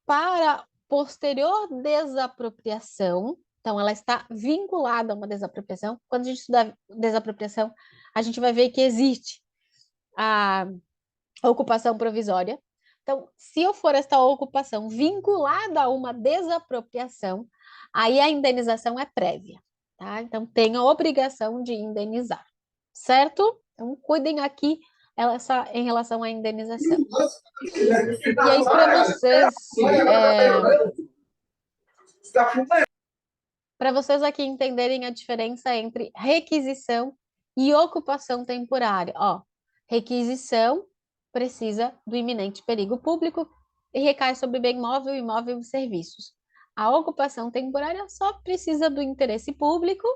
para posterior desapropriação, então ela está vinculada a uma desapropriação. Quando a gente estuda desapropriação, a gente vai ver que existe a ocupação provisória. Então, se eu for esta ocupação vinculada a uma desapropriação, aí a indenização é prévia, tá? Então, tem a obrigação de indenizar, certo? Então, cuidem aqui em relação à indenização. E aí, para vocês aqui entenderem a diferença entre requisição e ocupação temporária. Ó, requisição precisa do iminente perigo público e recai sobre bem móvel, imóvel e serviços. A ocupação temporária só precisa do interesse público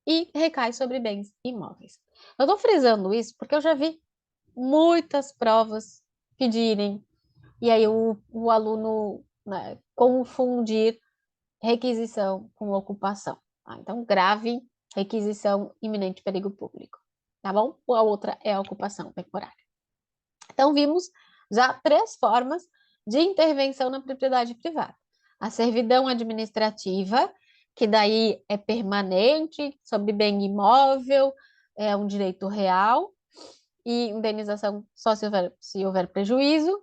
e recai sobre bens imóveis. Eu estou frisando isso porque eu já vi muitas provas pedirem, e aí o aluno, né, confundir requisição com ocupação. Tá? Então, grave, requisição, iminente perigo público. Tá bom? A outra é a ocupação temporária. Então, vimos já 3 formas de intervenção na propriedade privada. A servidão administrativa, que daí é permanente, sobre bem imóvel, é um direito real, e indenização só se houver prejuízo.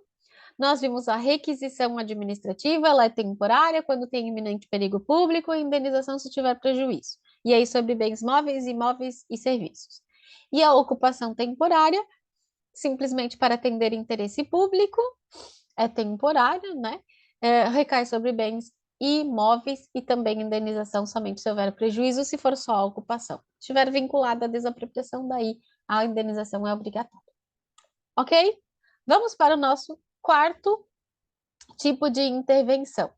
Nós vimos a requisição administrativa, ela é temporária quando tem iminente perigo público, e indenização se tiver prejuízo. E aí sobre bens móveis, imóveis e serviços. E a ocupação temporária simplesmente para atender interesse público, é temporária, né? Recai sobre bens imóveis e também indenização somente se houver prejuízo, se for só a ocupação. Se estiver vinculada à desapropriação, daí a indenização é obrigatória. Ok? Vamos para o nosso quarto tipo de intervenção.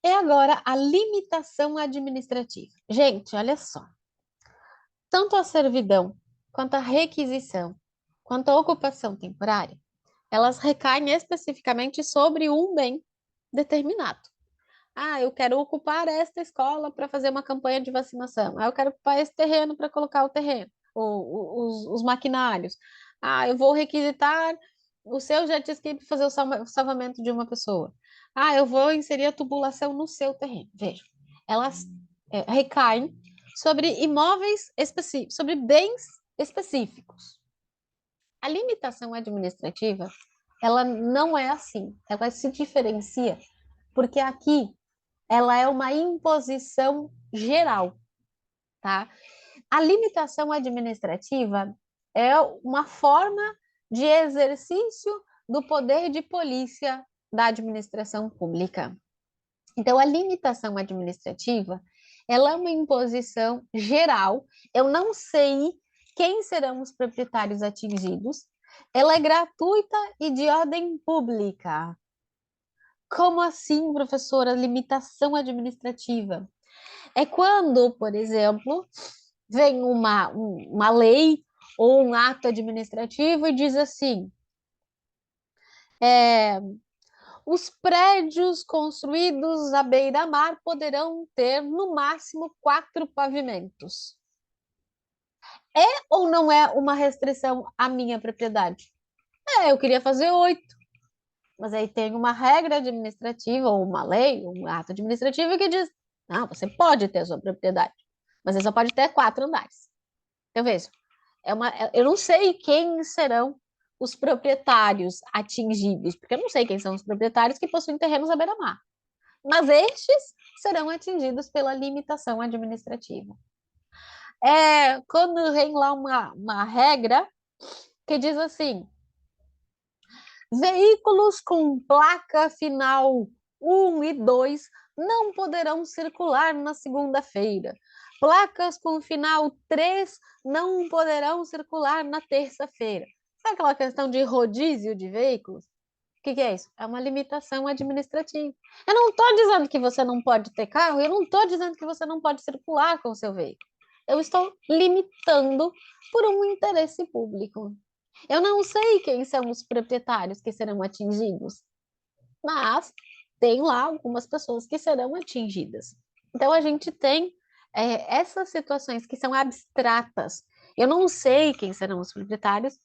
É agora a limitação administrativa. Gente, olha só. Tanto a servidão, quanto a requisição, quanto a ocupação temporária, elas recaem especificamente sobre um bem determinado. Ah, eu quero ocupar esta escola para fazer uma campanha de vacinação. Ah, eu quero ocupar esse terreno para colocar o terreno, os maquinários. Ah, eu vou requisitar o seu jet ski para fazer o salvamento de uma pessoa. Ah, eu vou inserir a tubulação no seu terreno. Veja, elas recaem sobre imóveis específicos, sobre bens específicos. A limitação administrativa, ela não é assim. Ela se diferencia porque aqui ela é uma imposição geral, tá? A limitação administrativa é uma forma de exercício do poder de polícia da administração pública. Então, a limitação administrativa, ela é uma imposição geral. Eu não sei quem serão os proprietários atingidos. Ela é gratuita e de ordem pública. Como assim, professora, limitação administrativa? É quando, por exemplo, vem uma lei ou um ato administrativo e diz assim: os prédios construídos à beira-mar poderão ter, no máximo, 4 pavimentos. É ou não é uma restrição à minha propriedade? Eu queria fazer 8. Mas aí tem uma regra administrativa, ou uma lei, um ato administrativo que diz: não, você pode ter a sua propriedade, mas você só pode ter 4 andares. Então, veja, eu não sei quem serão os proprietários atingidos, porque eu não sei quem são os proprietários que possuem terrenos à beira-mar. Mas estes serão atingidos pela limitação administrativa. Quando vem lá uma regra que diz assim: veículos com placa final 1 e 2 não poderão circular na segunda-feira. Placas com final 3 não poderão circular na terça-feira. Sabe aquela questão de rodízio de veículos? O que é isso? É uma limitação administrativa. Eu não estou dizendo que você não pode ter carro, eu não estou dizendo que você não pode circular com o seu veículo. Eu estou limitando por um interesse público. Eu não sei quem são os proprietários que serão atingidos, mas tem lá algumas pessoas que serão atingidas. Então, a gente tem essas situações que são abstratas. Eu não sei quem serão os proprietários.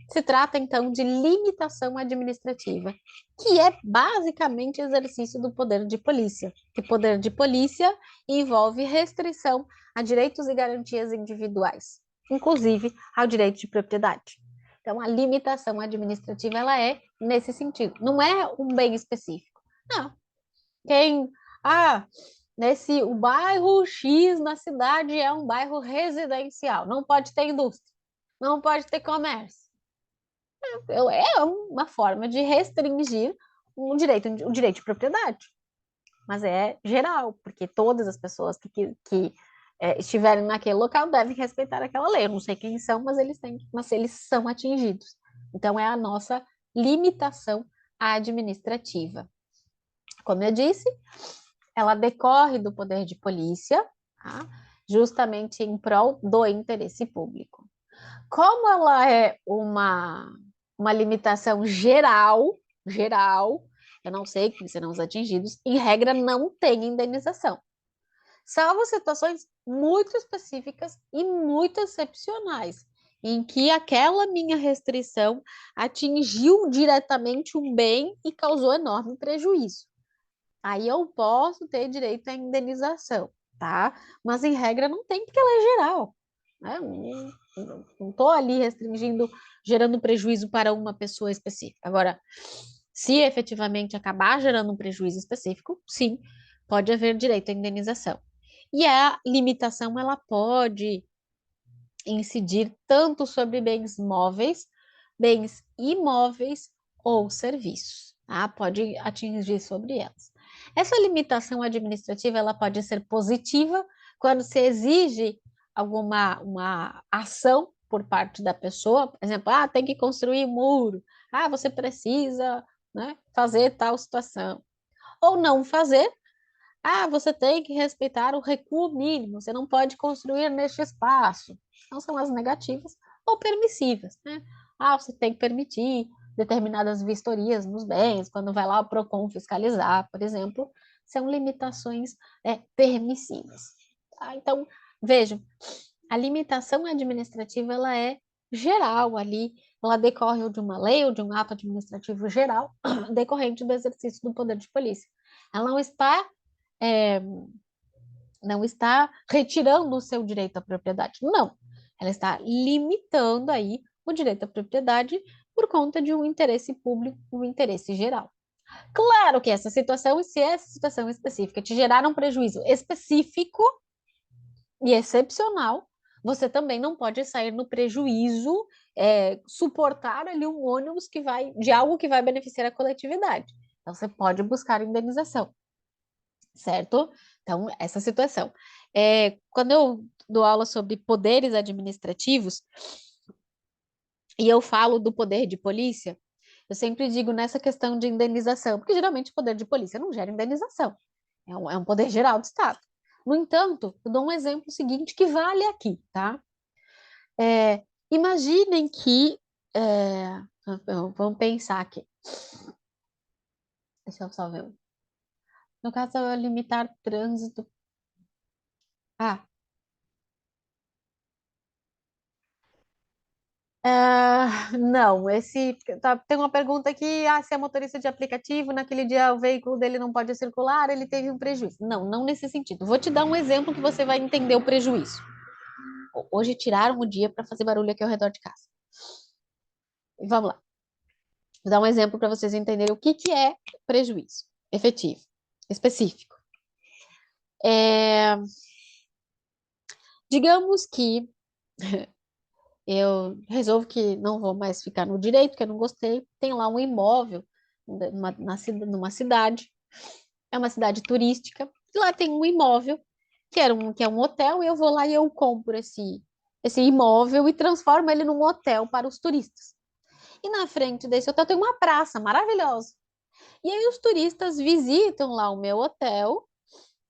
Se trata, então, de limitação administrativa, que é basicamente exercício do poder de polícia. Que poder de polícia envolve restrição a direitos e garantias individuais, inclusive ao direito de propriedade. Então, a limitação administrativa, ela é nesse sentido. Não é um bem específico. Não. O bairro X na cidade é um bairro residencial. Não pode ter indústria. Não pode ter comércio. É uma forma de restringir o direito de propriedade. Mas é geral, porque todas as pessoas que estiverem naquele local devem respeitar aquela lei. Eu não sei quem são, mas eles são atingidos. Então, é a nossa limitação administrativa. Como eu disse, ela decorre do poder de polícia, tá? Justamente em prol do interesse público. Como ela é uma limitação geral, eu não sei quem serão os atingidos, em regra não tem indenização. Salvo situações muito específicas e muito excepcionais, em que aquela minha restrição atingiu diretamente um bem e causou enorme prejuízo. Aí eu posso ter direito à indenização, tá? Mas em regra não tem, porque ela é geral, né? Não estou ali restringindo, gerando prejuízo para uma pessoa específica. Agora, se efetivamente acabar gerando um prejuízo específico, sim, pode haver direito à indenização. E a limitação, ela pode incidir tanto sobre bens móveis, bens imóveis ou serviços, tá? Pode atingir sobre elas. Essa limitação administrativa ela pode ser positiva quando se exige uma ação por parte da pessoa, por exemplo, tem que construir um muro, você precisa, né, fazer tal situação, ou não fazer, você tem que respeitar o recuo mínimo, você não pode construir neste espaço. Então, são as negativas ou permissivas, né? Você tem que permitir determinadas vistorias nos bens, quando vai lá o PROCON fiscalizar, por exemplo, são limitações permissivas. Tá? Então, vejam, a limitação administrativa, ela é geral ali, ela decorre de uma lei ou de um ato administrativo geral, decorrente do exercício do poder de polícia. Ela não está retirando o seu direito à propriedade, não. Ela está limitando aí o direito à propriedade por conta de um interesse público, um interesse geral. Claro que essa situação, se essa situação específica te gerar um prejuízo específico e excepcional, você também não pode sair no prejuízo, suportar ali um ônus de algo que vai beneficiar a coletividade. Então, você pode buscar indenização, certo? Então, essa situação. Quando eu dou aula sobre poderes administrativos, e eu falo do poder de polícia, eu sempre digo nessa questão de indenização, porque geralmente o poder de polícia não gera indenização, é um poder geral do Estado. No entanto, eu dou um exemplo seguinte que vale aqui, tá? Imaginem que, vamos pensar aqui, deixa eu só ver. No caso, eu limitar trânsito. Não, tem uma pergunta aqui, se é motorista de aplicativo, naquele dia o veículo dele não pode circular, ele teve um prejuízo. Não nesse sentido. Vou te dar um exemplo que você vai entender o prejuízo. Hoje tiraram o dia para fazer barulho aqui ao redor de casa. Vamos lá. Vou dar um exemplo para vocês entenderem o que é prejuízo efetivo, específico. Digamos que eu resolvo que não vou mais ficar no direito, que eu não gostei. Tem lá um imóvel numa cidade, é uma cidade turística, e lá tem um imóvel que é um hotel, e eu vou lá e eu compro esse imóvel e transformo ele num hotel para os turistas. E na frente desse hotel tem uma praça maravilhosa. E aí os turistas visitam lá o meu hotel,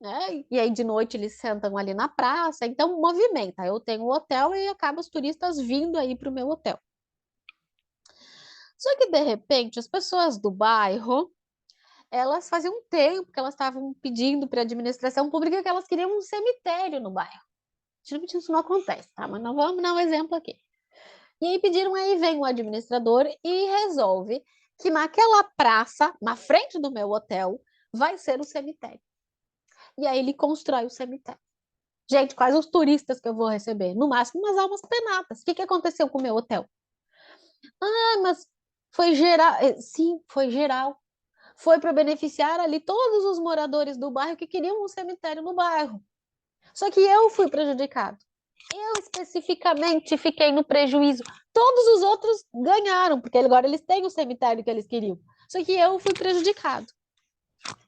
né? E aí de noite eles sentam ali na praça, então movimenta. Eu tenho um hotel e acaba os turistas vindo aí para o meu hotel. Só que de repente as pessoas do bairro, elas faziam um tempo que elas estavam pedindo para a administração pública que elas queriam um cemitério no bairro. Geralmente isso não acontece, tá? Mas não vamos dar um exemplo aqui. E aí pediram, aí vem o administrador e resolve que naquela praça, na frente do meu hotel, vai ser o cemitério. E aí ele constrói o cemitério. Gente, quais os turistas que eu vou receber? No máximo, umas almas penadas. O que aconteceu com o meu hotel? Mas foi geral. Sim, foi geral. Foi para beneficiar ali todos os moradores do bairro que queriam um cemitério no bairro. Só que eu fui prejudicado. Eu especificamente fiquei no prejuízo. Todos os outros ganharam, porque agora eles têm o cemitério que eles queriam. Só que eu fui prejudicado.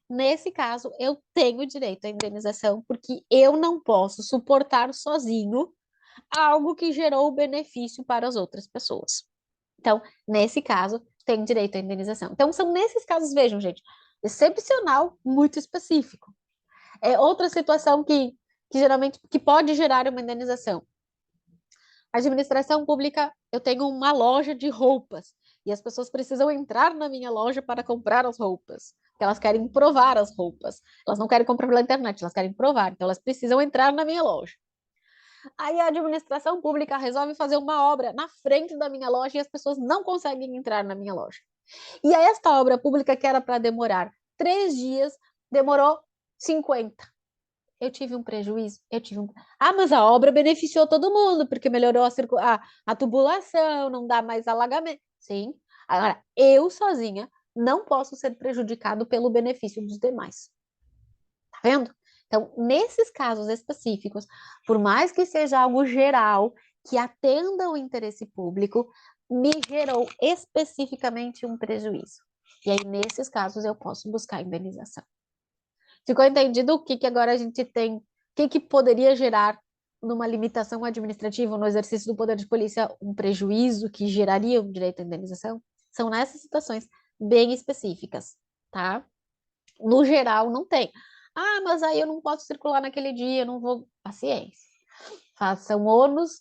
Nesse caso, eu tenho direito à indenização, porque eu não posso suportar sozinho algo que gerou benefício para as outras pessoas. Então, nesse caso, tenho direito à indenização. Então, são nesses casos, vejam, gente, excepcional, muito específico. Outra situação que geralmente que pode gerar uma indenização. A administração pública, eu tenho uma loja de roupas e as pessoas precisam entrar na minha loja para comprar as roupas, porque elas querem provar as roupas. Elas não querem comprar pela internet, elas querem provar, então elas precisam entrar na minha loja. Aí a administração pública resolve fazer uma obra na frente da minha loja e as pessoas não conseguem entrar na minha loja. E aí esta obra pública, que era para demorar 3 dias, demorou 50. Eu tive um prejuízo? Mas a obra beneficiou todo mundo, porque melhorou a tubulação, não dá mais alagamento. Sim. Agora, eu sozinha não posso ser prejudicado pelo benefício dos demais. Tá vendo? Então, nesses casos específicos, por mais que seja algo geral, que atenda ao interesse público me gerou especificamente um prejuízo. E aí, nesses casos, eu posso buscar indenização. Ficou entendido o que agora a gente tem, o que poderia gerar numa limitação administrativa no exercício do poder de polícia um prejuízo que geraria um direito à indenização? São nessas situações bem específicas, tá? No geral, não tem. Ah, mas aí eu não posso circular naquele dia, eu não vou. Paciência. São ônus,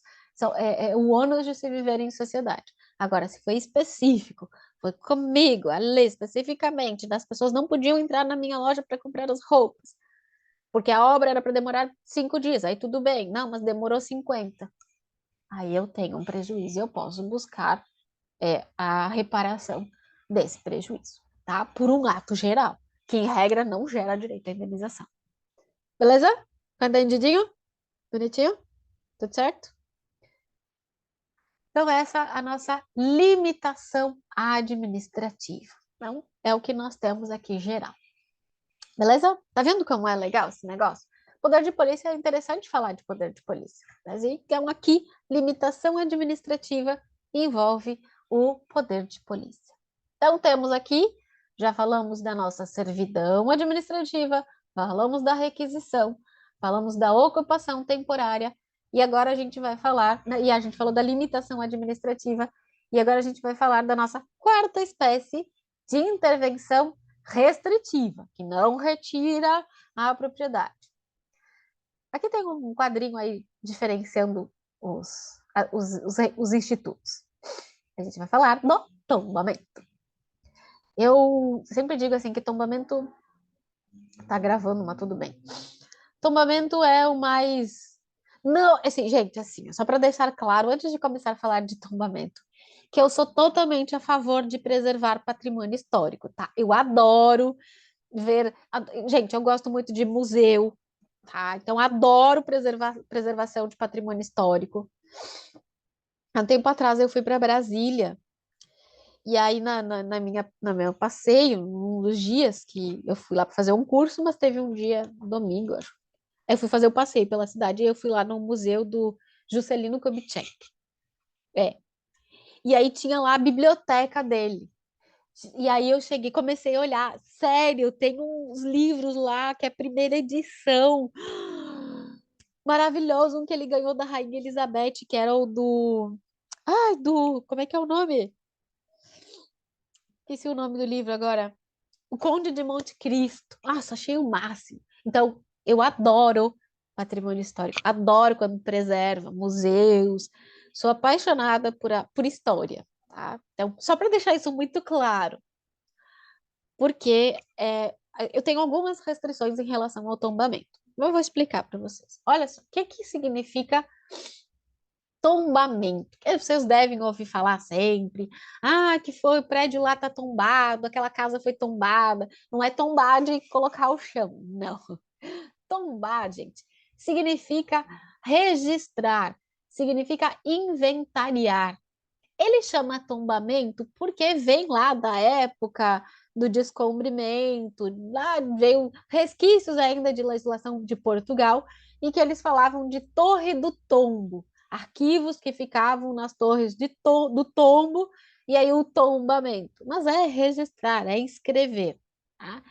o ônus de se viver em sociedade. Agora, se foi específico, foi comigo, a lei especificamente, das pessoas não podiam entrar na minha loja para comprar as roupas, porque a obra era para demorar 5 dias, aí tudo bem. Não, mas demorou 50. Aí eu tenho um prejuízo e eu posso buscar a reparação desse prejuízo, tá? Por um ato geral, que em regra não gera direito à indenização. Beleza? Tá entendidinho? Bonitinho? Tudo certo? Então, essa é a nossa limitação administrativa. Então, é o que nós temos aqui geral. Beleza? Tá vendo como é legal esse negócio? Poder de polícia é interessante falar de poder de polícia. Mas então, aqui, limitação administrativa envolve o poder de polícia. Então, temos aqui, já falamos da nossa servidão administrativa, falamos da requisição, falamos da ocupação temporária, e agora a gente vai falar, e a gente falou da limitação administrativa, e agora a gente vai falar da nossa quarta espécie de intervenção restritiva, que não retira a propriedade. Aqui tem um quadrinho aí diferenciando os institutos. A gente vai falar do tombamento. Eu sempre digo assim que tombamento tá gravando, mas tudo bem. Tombamento é o mais não, assim, gente, assim, só para deixar claro antes de começar a falar de tombamento, que eu sou totalmente a favor de preservar patrimônio histórico, tá? Eu adoro ver, gente, eu gosto muito de museu, tá? Então adoro preservação de patrimônio histórico. Há um tempo atrás eu fui para Brasília. E aí, no meu passeio, um dos dias que eu fui lá para fazer um curso, mas teve um dia, domingo, acho. Eu fui fazer o passeio pela cidade e eu fui lá no museu do Juscelino Kubitschek. É. E aí tinha lá a biblioteca dele. E aí eu cheguei, comecei a olhar. Sério, tem uns livros lá que é primeira edição. Maravilhoso, um que ele ganhou da Rainha Elizabeth, que era o do... Ai, Como é que é o nome? Esqueci o nome do livro agora. O Conde de Monte Cristo. Nossa, achei o máximo. Então, eu adoro patrimônio histórico. Adoro quando preserva museus. Sou apaixonada por história, tá? Então, só para deixar isso muito claro, porque eu tenho algumas restrições em relação ao tombamento. Eu vou explicar para vocês. Olha só, o que significa tombamento? Que vocês devem ouvir falar sempre. Ah, que foi, o prédio lá tá tombado, aquela casa foi tombada. Não é tombar de colocar ao chão, não. Tombar, gente, significa registrar, significa inventariar. Ele chama tombamento porque vem lá da época do descobrimento, lá veio resquícios ainda de legislação de Portugal, em que eles falavam de Torre do Tombo, arquivos que ficavam nas torres do tombo, e aí o tombamento. Mas é registrar, é escrever. Tá?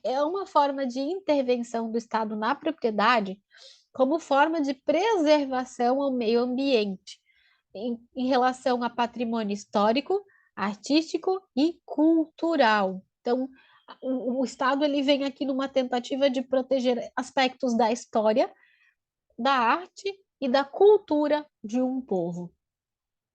É uma forma de intervenção do Estado na propriedade como forma de preservação ao meio ambiente em relação a patrimônio histórico, artístico e cultural. Então, o Estado ele vem aqui numa tentativa de proteger aspectos da história, da arte e da cultura de um povo.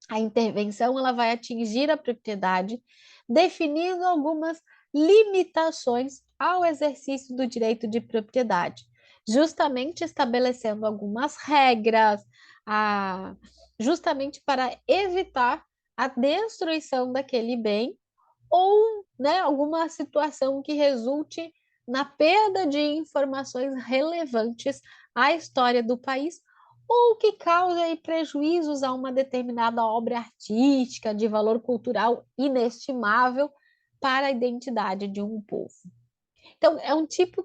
A intervenção ela vai atingir a propriedade, definindo algumas limitações ao exercício do direito de propriedade, justamente estabelecendo algumas regras, justamente para evitar a destruição daquele bem ou, né, alguma situação que resulte na perda de informações relevantes à história do país ou que cause prejuízos a uma determinada obra artística de valor cultural inestimável para a identidade de um povo. Então, é um tipo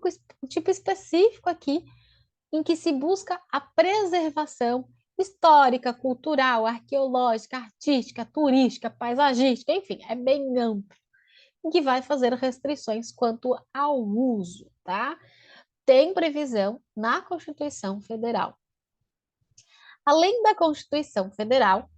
específico aqui em que se busca a preservação histórica, cultural, arqueológica, artística, turística, paisagística, enfim, é bem amplo, que vai fazer restrições quanto ao uso, tá? Tem previsão na Constituição Federal. Além da Constituição Federal,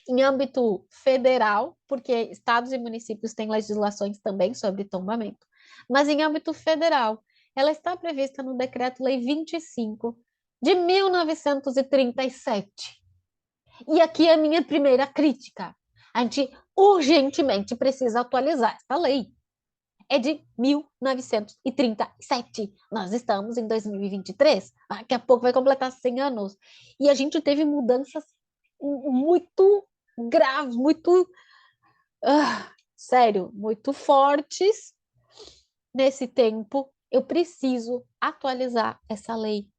em âmbito federal, porque estados e municípios têm legislações também sobre tombamento, mas em âmbito federal, ela está prevista no Decreto-Lei 25 de 1937. E aqui é a minha primeira crítica. A gente urgentemente precisa atualizar esta lei. É de 1937. Nós estamos em 2023. Daqui a pouco vai completar 100 anos. E a gente teve mudanças muito graves, muito, sério, muito fortes nesse tempo. Eu preciso atualizar essa lei,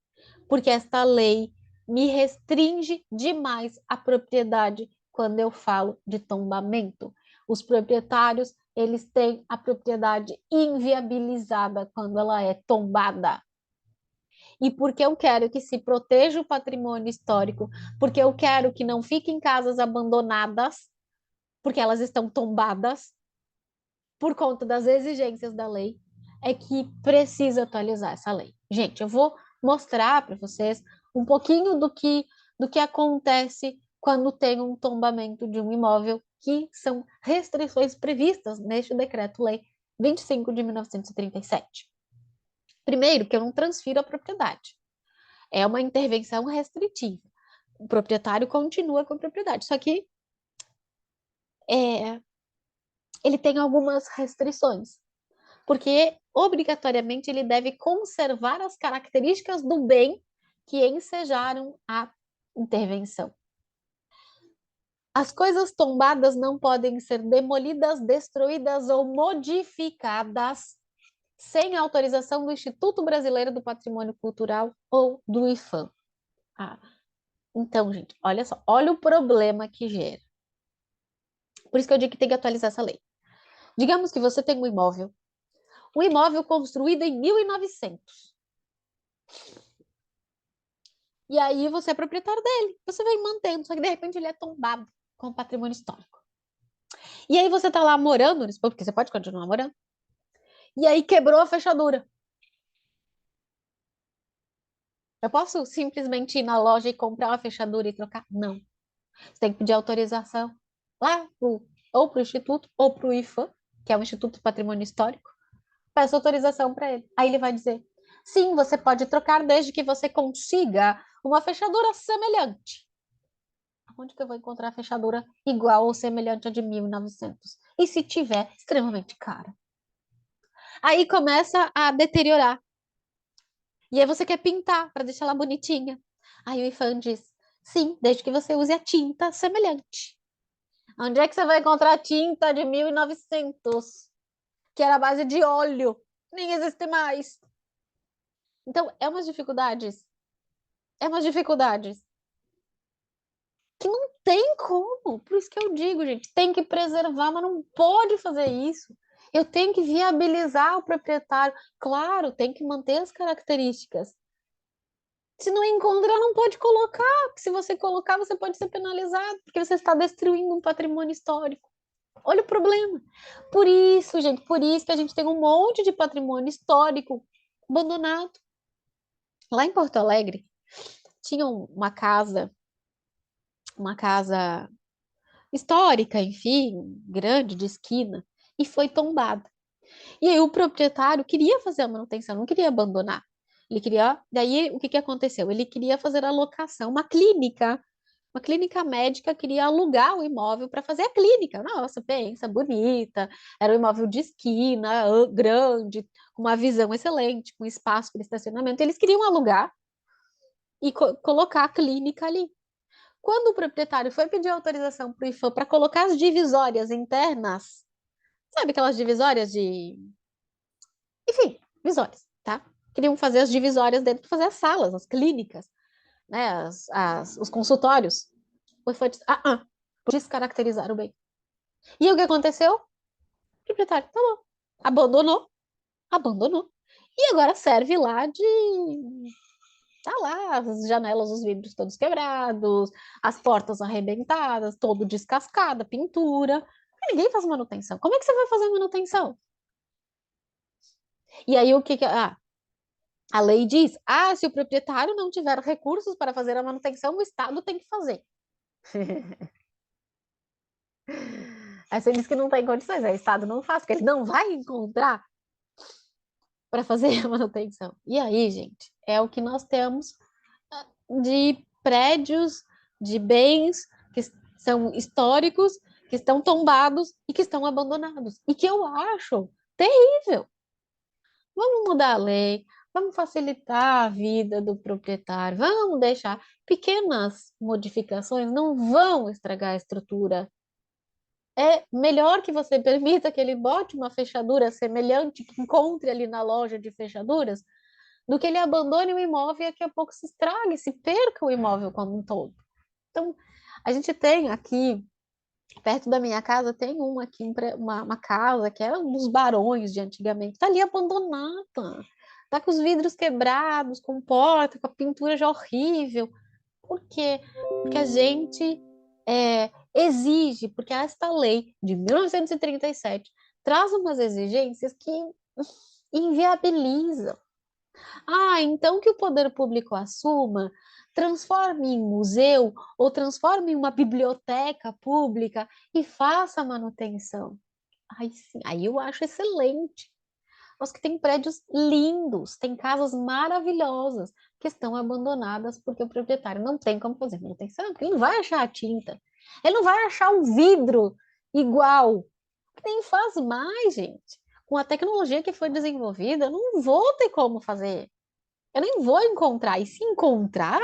porque esta lei me restringe demais a propriedade quando eu falo de tombamento. Os proprietários, eles têm a propriedade inviabilizada quando ela é tombada. E porque eu quero que se proteja o patrimônio histórico, porque eu quero que não fiquem casas abandonadas, porque elas estão tombadas por conta das exigências da lei, é que precisa atualizar essa lei. Gente, eu vou mostrar para vocês um pouquinho do que acontece quando tem um tombamento de um imóvel, que são restrições previstas neste Decreto-Lei 25 de 1937. Primeiro, que eu não transfiro a propriedade. É uma intervenção restritiva. O proprietário continua com a propriedade, só que ele tem algumas restrições, porque obrigatoriamente ele deve conservar as características do bem que ensejaram a intervenção. As coisas tombadas não podem ser demolidas, destruídas ou modificadas sem autorização do Instituto Brasileiro do Patrimônio Cultural ou do IPHAN. Então, gente, olha só, olha o problema que gera. Por isso que eu digo que tem que atualizar essa lei. Digamos que você tem um imóvel construído em 1900. E aí você é proprietário dele, você vem mantendo, só que de repente ele é tombado com patrimônio histórico. E aí você tá lá morando, porque você pode continuar morando, e aí quebrou a fechadura. Eu posso simplesmente ir na loja e comprar uma fechadura e trocar? Não. Você tem que pedir autorização lá ou para o Instituto ou para o IPHAN, que é o Instituto do Patrimônio Histórico. Peça autorização para ele. Aí ele vai dizer: sim, você pode trocar desde que você consiga uma fechadura semelhante. Onde que eu vou encontrar a fechadura igual ou semelhante à de 1900? E se tiver, extremamente cara. Aí começa a deteriorar. E aí você quer pintar para deixar ela bonitinha. Aí o IPHAN diz: sim, desde que você use a tinta semelhante. Onde é que você vai encontrar tinta de 1900? Que era a base de óleo. Nem existe mais. Então, é umas dificuldades que não tem como. Por isso que eu digo, gente, tem que preservar, mas não pode fazer isso. Eu tenho que viabilizar o proprietário. Claro, tem que manter as características. Se não encontrar, não pode colocar, porque se você colocar, você pode ser penalizado, porque você está destruindo um patrimônio histórico. Olha o problema. Por isso, gente, por isso que a gente tem um monte de patrimônio histórico abandonado. Lá em Porto Alegre, tinha uma casa histórica, enfim, grande, de esquina, e foi tombada. E aí o proprietário queria fazer a manutenção, não queria abandonar. Ele queria, daí o que aconteceu? Ele queria fazer a locação, uma clínica médica queria alugar o imóvel para fazer a clínica. Nossa, pensa, bonita, era um imóvel de esquina, grande, com uma visão excelente, com espaço para estacionamento. Eles queriam alugar e colocar a clínica ali. Quando o proprietário foi pedir autorização para o IPHAN para colocar as divisórias internas, sabe aquelas divisórias de... Enfim, divisórias, tá? Queriam fazer as divisórias dentro para fazer as salas, as clínicas, né? Os consultórios. O IPHAN disse, descaracterizaram bem. E o que aconteceu? O proprietário, tá bom, abandonou. E agora serve lá Tá lá, as janelas, os vidros todos quebrados, as portas arrebentadas, todo descascada, pintura. Ninguém faz manutenção. Como é que você vai fazer manutenção? E aí o que que... a lei diz, se o proprietário não tiver recursos para fazer a manutenção, o Estado tem que fazer. Aí você diz que não tem condições, aí o Estado não faz, porque ele não vai encontrar para fazer a manutenção. E aí, gente, é o que nós temos de prédios, de bens que são históricos, que estão tombados e que estão abandonados. E que eu acho terrível. Vamos mudar a lei, vamos facilitar a vida do proprietário, vamos deixar pequenas modificações, não vão estragar a estrutura. É melhor que você permita que ele bote uma fechadura semelhante que encontre ali na loja de fechaduras, do que ele abandone o imóvel e daqui a pouco se estrague, se perca o imóvel como um todo. Então, a gente tem aqui, perto da minha casa, tem uma casa que era um dos barões de antigamente, está ali abandonada, está com os vidros quebrados, com porta, com a pintura já horrível. Por quê? Porque a gente exige, porque esta lei de 1937 traz umas exigências que inviabilizam. Então que o poder público assuma, transforme em museu ou transforme em uma biblioteca pública e faça manutenção. Aí sim, aí eu acho excelente. Nós que tem prédios lindos, tem casas maravilhosas que estão abandonadas porque o proprietário não tem como fazer manutenção, porque ele não vai achar a tinta, ele não vai achar o vidro igual, que nem faz mais, gente. Com a tecnologia que foi desenvolvida, eu não vou ter como fazer. Eu nem vou encontrar. E se encontrar,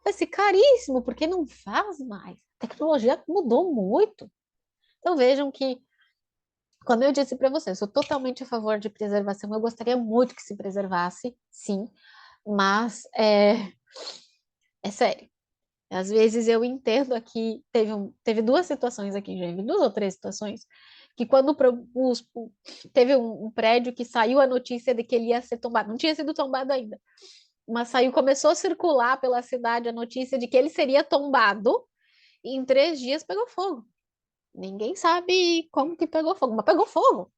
vai ser caríssimo, porque não faz mais. A tecnologia mudou muito. Então vejam que, como eu disse para vocês, sou totalmente a favor de preservação. Eu gostaria muito que se preservasse, sim, mas é sério. Às vezes eu entendo aqui, teve duas situações aqui, gente, duas ou três situações, que quando teve um prédio que saiu a notícia de que ele ia ser tombado, não tinha sido tombado ainda, mas começou a circular pela cidade a notícia de que ele seria tombado e em 3 dias pegou fogo. Ninguém sabe como que pegou fogo, mas pegou fogo.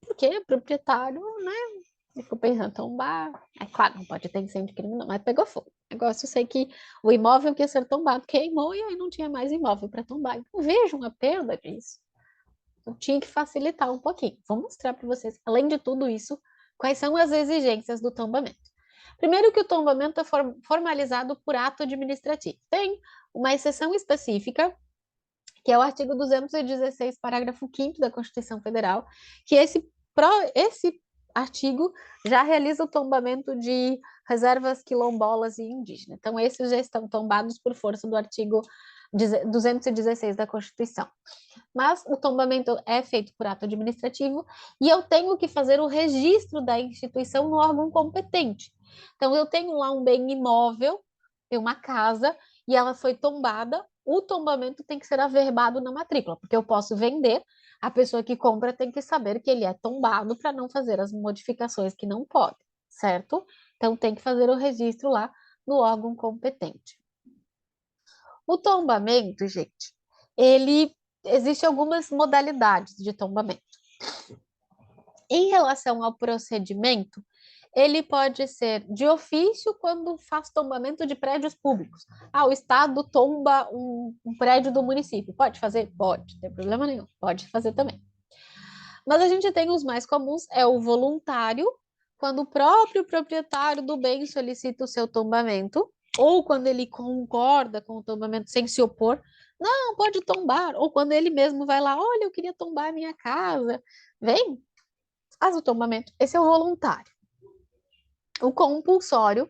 Porque o proprietário, né, ficou pensando em tombar. É claro, não pode ter incêndio criminoso, mas pegou fogo. Negócio, eu sei que o imóvel que ia ser tombado queimou e aí não tinha mais imóvel para tombar. Então vejam a perda disso. Eu tinha que facilitar um pouquinho. Vou mostrar para vocês, além de tudo isso, quais são as exigências do tombamento. Primeiro que o tombamento é formalizado por ato administrativo. Tem uma exceção específica, que é o artigo 216, parágrafo 5º da Constituição Federal, que esse artigo já realiza o tombamento de reservas quilombolas e indígenas. Então, esses já estão tombados por força do artigo 216 da Constituição. Mas o tombamento é feito por ato administrativo e eu tenho que fazer o registro da instituição no órgão competente. Então, eu tenho lá um bem imóvel, tem uma casa, e ela foi tombada, o tombamento tem que ser averbado na matrícula, porque eu posso vender, a pessoa que compra tem que saber que ele é tombado para não fazer as modificações que não pode, certo? Então, tem que fazer o registro lá no órgão competente. O tombamento, gente, existe algumas modalidades de tombamento. Em relação ao procedimento, ele pode ser de ofício quando faz tombamento de prédios públicos. O Estado tomba um prédio do município. Pode fazer? Pode, não tem problema nenhum. Pode fazer também. Mas a gente tem os mais comuns, é o voluntário, quando o próprio proprietário do bem solicita o seu tombamento, ou quando ele concorda com o tombamento sem se opor, não, pode tombar, ou quando ele mesmo vai lá, olha, eu queria tombar a minha casa, vem, faz o tombamento. Esse é o voluntário. O compulsório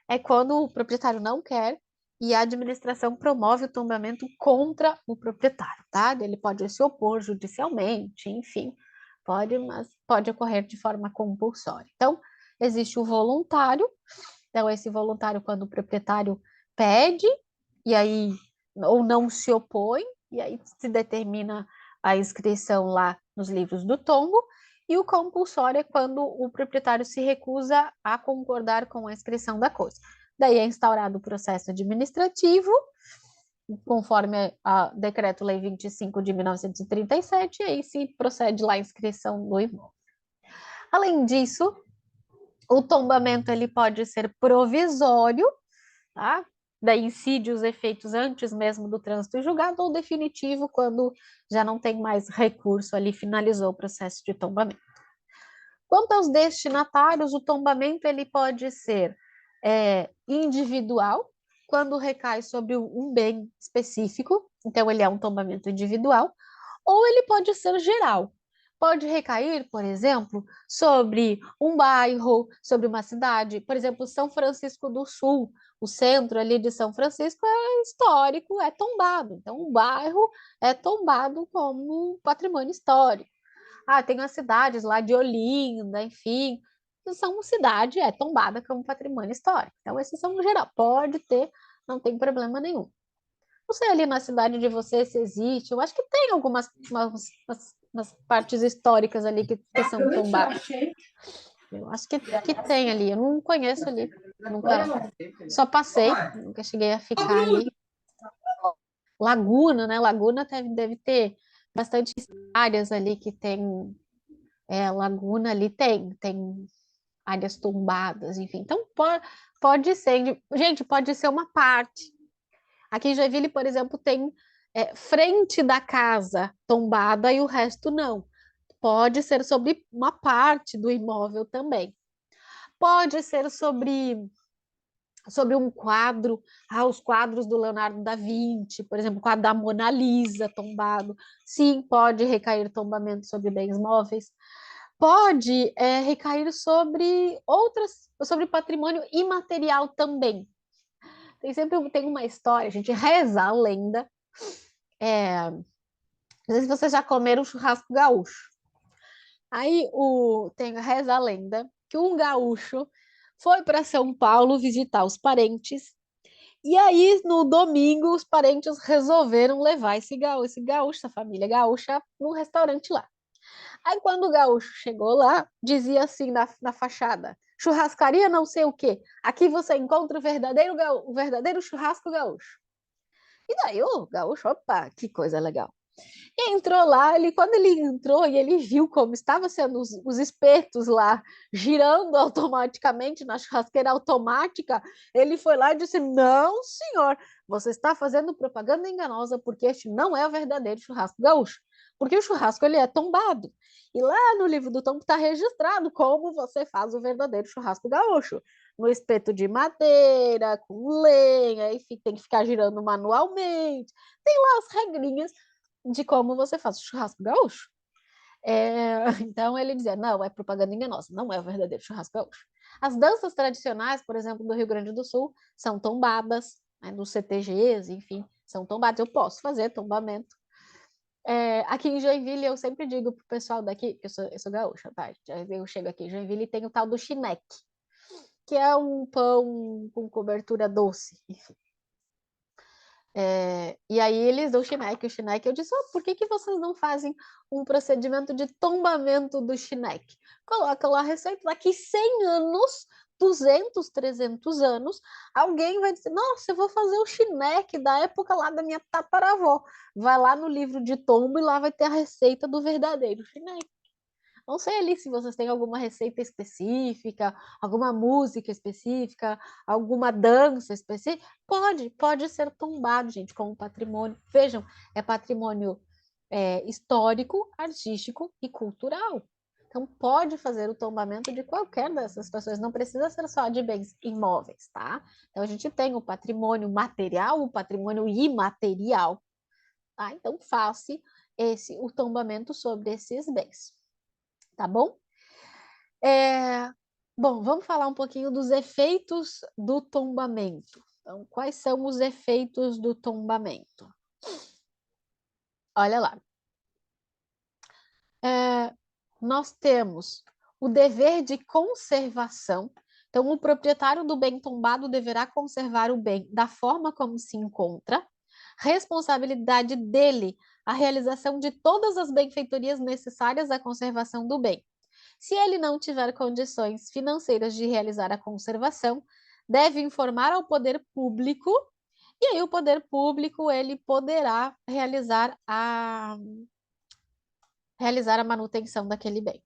é quando o proprietário não quer e a administração promove o tombamento contra o proprietário, tá? Ele pode se opor judicialmente, enfim, mas pode ocorrer de forma compulsória. Então, existe o voluntário, então esse voluntário quando o proprietário pede e aí ou não se opõe, e aí se determina a inscrição lá nos livros do tombo, e o compulsório é quando o proprietário se recusa a concordar com a inscrição da coisa. Daí é instaurado o processo administrativo, conforme a Decreto-Lei 25 de 1937, e aí se procede lá a inscrição do imóvel. Além disso, o tombamento ele pode ser provisório, tá? Daí incide os efeitos antes mesmo do trânsito julgado, ou definitivo, quando já não tem mais recurso ali, finalizou o processo de tombamento. Quanto aos destinatários, o tombamento ele pode ser individual, quando recai sobre um bem específico, então ele é um tombamento individual, ou ele pode ser geral. Pode recair, por exemplo, sobre um bairro, sobre uma cidade. Por exemplo, São Francisco do Sul, o centro ali de São Francisco é histórico, é tombado. Então, o bairro é tombado como patrimônio histórico. Tem as cidades lá de Olinda, enfim, são cidade, é tombada como patrimônio histórico. Então, esses são no geral, pode ter, não tem problema nenhum. Não sei ali na cidade de você se existe, eu acho que tem algumas umas partes históricas ali que são tombadas. Eu acho que tem ali, eu não conheço ali, nunca, só passei, nunca cheguei a ficar ali. Laguna, né? Laguna deve ter bastante áreas ali que tem laguna ali, tem áreas tombadas, enfim. Então, pode ser, gente, pode ser uma parte. Aqui em Joinville, por exemplo, tem frente da casa tombada e o resto não. Pode ser sobre uma parte do imóvel também. Pode ser sobre um quadro, os quadros do Leonardo da Vinci, por exemplo, o quadro da Mona Lisa tombado. Sim, pode recair tombamento sobre bens móveis. Pode recair sobre patrimônio imaterial também. Tem uma história, a gente reza a lenda. Não sei se vocês já comeram churrasco gaúcho. Aí reza a lenda que um gaúcho foi para São Paulo visitar os parentes, e aí no domingo os parentes resolveram levar esse gaúcho, essa família gaúcha, no restaurante lá. Aí quando o gaúcho chegou lá, dizia assim na fachada: churrascaria não sei o quê, aqui você encontra o verdadeiro churrasco gaúcho. E daí o gaúcho, opa, que coisa legal. E entrou lá, quando ele entrou e ele viu como estavam sendo os espetos lá, girando automaticamente na churrasqueira automática, ele foi lá e disse: não, senhor, você está fazendo propaganda enganosa, porque este não é o verdadeiro churrasco gaúcho. Porque o churrasco ele é tombado. E lá no livro do tombo está registrado como você faz o verdadeiro churrasco gaúcho. No espeto de madeira, com lenha, enfim, tem que ficar girando manualmente. Tem lá as regrinhas de como você faz o churrasco gaúcho. Então ele dizia: não, é propaganda enganosa, não é o verdadeiro churrasco gaúcho. As danças tradicionais, por exemplo, do Rio Grande do Sul, são tombadas, né, dos CTGs, enfim, são tombadas. Eu posso fazer tombamento. Aqui em Joinville, eu sempre digo pro pessoal daqui, que eu sou gaúcha, tá? Eu chego aqui em Joinville e tem o tal do chineque, que é um pão com cobertura doce, enfim. E aí eles dão o chineque, eu disse: por que vocês não fazem um procedimento de tombamento do chineque? Coloca lá a receita, daqui 100 anos, 200, 300 anos, alguém vai dizer: nossa, eu vou fazer o chineque da época lá da minha tataravó. Vai lá no livro de tombo e lá vai ter a receita do verdadeiro chineque. Não sei ali se vocês têm alguma receita específica, alguma música específica, alguma dança específica. Pode ser tombado, gente, como patrimônio. Vejam, é patrimônio histórico, artístico e cultural. Então, pode fazer o tombamento de qualquer dessas situações, não precisa ser só de bens imóveis, tá? Então, a gente tem o patrimônio material, o patrimônio imaterial, tá? Então, faça o tombamento sobre esses bens. Tá bom? Bom, vamos falar um pouquinho dos efeitos do tombamento. Então, quais são os efeitos do tombamento? Olha lá. Nós temos o dever de conservação. Então, o proprietário do bem tombado deverá conservar o bem da forma como se encontra. Responsabilidade dele a realização de todas as benfeitorias necessárias à conservação do bem. Se ele não tiver condições financeiras de realizar a conservação, deve informar ao poder público, e aí o poder público ele poderá realizar a manutenção daquele bem.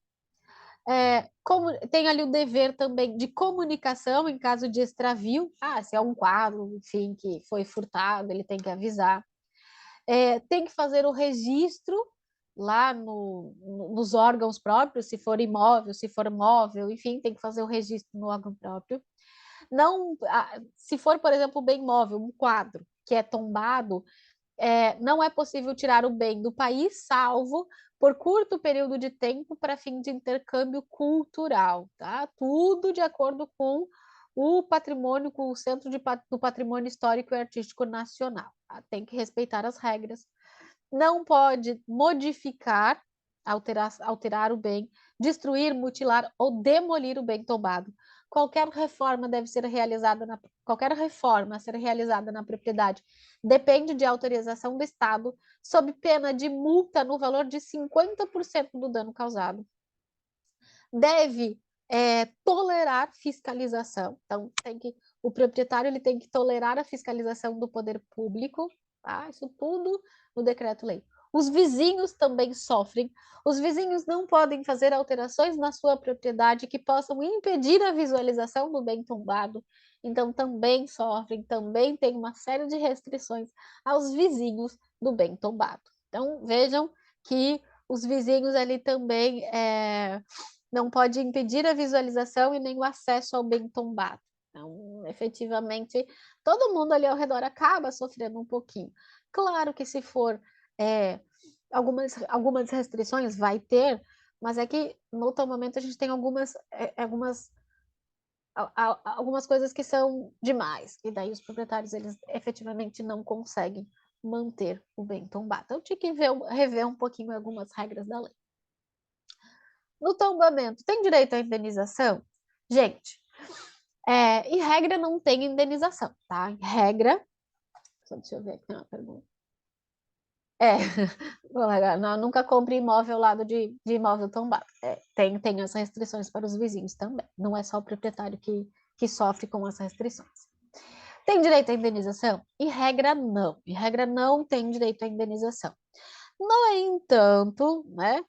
Tem ali o dever também de comunicação em caso de extravio. Se é um quadro, enfim, que foi furtado, ele tem que avisar. Tem que fazer o registro lá nos órgãos próprios, se for imóvel, se for móvel, enfim, tem que fazer o registro no órgão próprio. Não, se for, por exemplo, bem móvel, um quadro que é tombado, não é possível tirar o bem do país, salvo por curto período de tempo para fim de intercâmbio cultural, tá? Tudo de acordo com o patrimônio, com o Centro do Patrimônio Histórico e Artístico Nacional. Tá? Tem que respeitar as regras. Não pode modificar, alterar o bem, destruir, mutilar ou demolir o bem tombado. Qualquer reforma a ser realizada na propriedade depende de autorização do Estado, sob pena de multa no valor de 50% do dano causado. Deve tolerar fiscalização. Então, o proprietário ele tem que tolerar a fiscalização do poder público, tá? Isso tudo no decreto-lei. Os vizinhos também sofrem. Os vizinhos não podem fazer alterações na sua propriedade que possam impedir a visualização do bem tombado. Então, também sofrem, também tem uma série de restrições aos vizinhos do bem tombado. Então, vejam que os vizinhos ali também não pode impedir a visualização e nem o acesso ao bem tombado. Então, efetivamente, todo mundo ali ao redor acaba sofrendo um pouquinho. Claro que se for algumas restrições, vai ter, mas é que no tombamento a gente tem algumas coisas que são demais, e daí os proprietários eles efetivamente não conseguem manter o bem tombado. Então, tinha que rever um pouquinho algumas regras da lei. No tombamento, tem direito à indenização? Gente, em regra não tem indenização, tá? Em regra, deixa eu ver aqui uma pergunta. Não, nunca compre imóvel lado de imóvel tombado. Tem as restrições para os vizinhos também. Não é só o proprietário que sofre com as restrições. Tem direito à indenização? Em regra, não. Em regra, não tem direito à indenização. No entanto, né,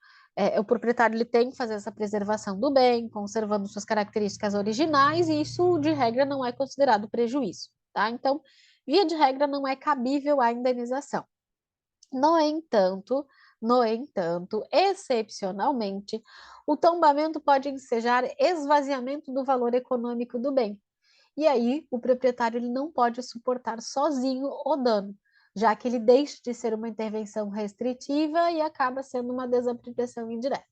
o proprietário ele tem que fazer essa preservação do bem, conservando suas características originais, e isso, de regra, não é considerado prejuízo, tá? Então, via de regra, não é cabível a indenização. No entanto, excepcionalmente, o tombamento pode ensejar esvaziamento do valor econômico do bem. E aí, o proprietário ele não pode suportar sozinho o dano, já que ele deixa de ser uma intervenção restritiva e acaba sendo uma desapropriação indireta.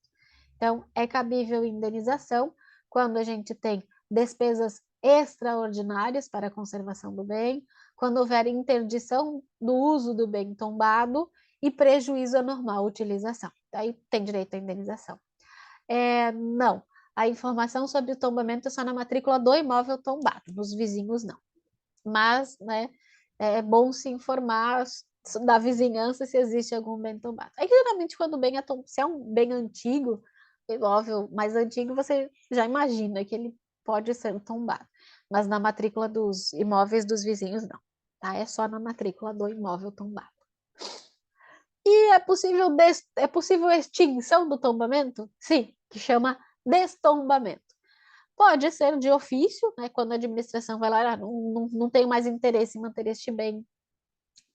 Então, é cabível indenização quando a gente tem despesas extraordinárias para a conservação do bem, quando houver interdição do uso do bem tombado e prejuízo à normal utilização. Aí tem direito à indenização. Não, a informação sobre o tombamento é só na matrícula do imóvel tombado, nos vizinhos não. Mas, né, é bom se informar da vizinhança se existe algum bem tombado. Aí, geralmente, quando o bem se é um bem antigo, imóvel mais antigo, você já imagina que ele pode ser tombado. Mas na matrícula dos imóveis dos vizinhos, não. Tá? É só na matrícula do imóvel tombado. E é possível extinção do tombamento? Sim, que chama destombamento. Pode ser de ofício, né, quando a administração vai lá, não tenho mais interesse em manter este bem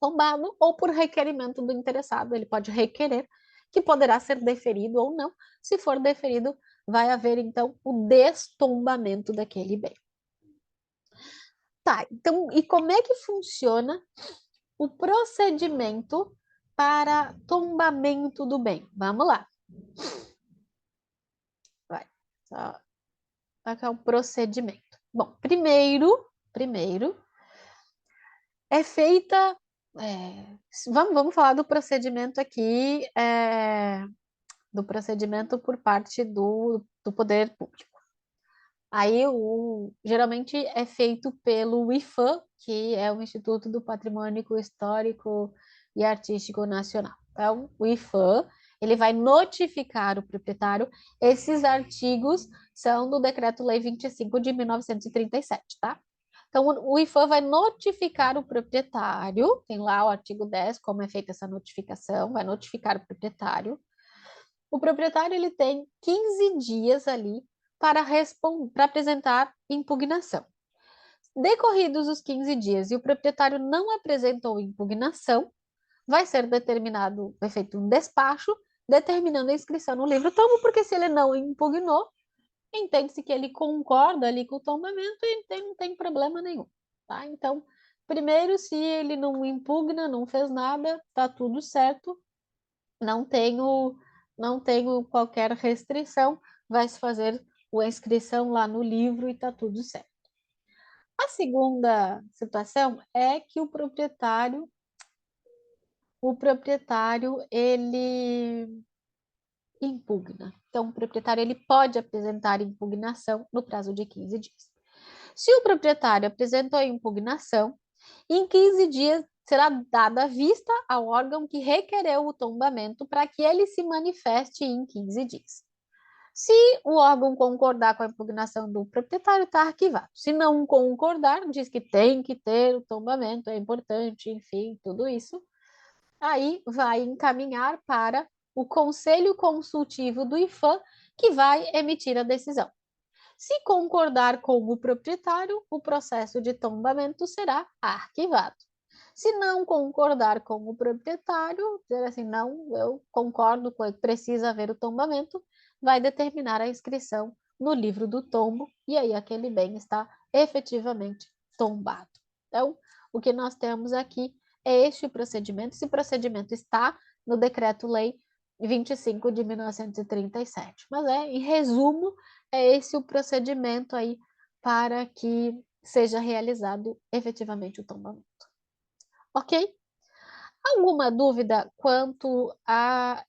tombado, ou por requerimento do interessado, ele pode requerer, que poderá ser deferido ou não. Se for deferido, vai haver, então, o destombamento daquele bem. Tá, então, e como é que funciona o procedimento para tombamento do bem? Vamos lá. Vai, só aqui é o procedimento. Bom, primeiro é feita. Vamos falar do procedimento aqui, do procedimento por parte do poder público. Aí, geralmente é feito pelo IPHAN, que é o Instituto do Patrimônio Histórico e Artístico Nacional. Então, o IPHAN, ele vai notificar o proprietário. Esses artigos são do Decreto-Lei 25 de 1937, tá? Então, o IFAM vai notificar o proprietário, tem lá o artigo 10, como é feita essa notificação, vai notificar o proprietário. O proprietário ele tem 15 dias ali para apresentar impugnação. Decorridos os 15 dias e o proprietário não apresentou impugnação, vai ser determinado, vai feito um despacho, determinando a inscrição no livro-tombo, porque se ele não impugnou, entende-se que ele concorda ali com o tombamento e não tem problema nenhum, tá? Então, primeiro, se ele não impugna, não fez nada, tá tudo certo, não tenho qualquer restrição, vai se fazer a inscrição lá no livro e tá tudo certo. A segunda situação é que o proprietário ele impugna. Então, o proprietário ele pode apresentar impugnação no prazo de 15 dias. Se o proprietário apresentou a impugnação, em 15 dias será dada vista ao órgão que requereu o tombamento para que ele se manifeste em 15 dias. Se o órgão concordar com a impugnação do proprietário, está arquivado. Se não concordar, diz que tem que ter o tombamento, é importante, enfim, tudo isso. Aí vai encaminhar para o Conselho Consultivo do IFAM, que vai emitir a decisão. Se concordar com o proprietário, o processo de tombamento será arquivado. Se não concordar com o proprietário, dizer assim, não, eu concordo com que precisa haver o tombamento, vai determinar a inscrição no livro do tombo e aí aquele bem está efetivamente tombado. Então, o que nós temos aqui é este procedimento. Esse procedimento está no Decreto-Lei 25 de 1937. Mas em resumo, é esse o procedimento aí para que seja realizado efetivamente o tombamento. Ok? Alguma dúvida quanto a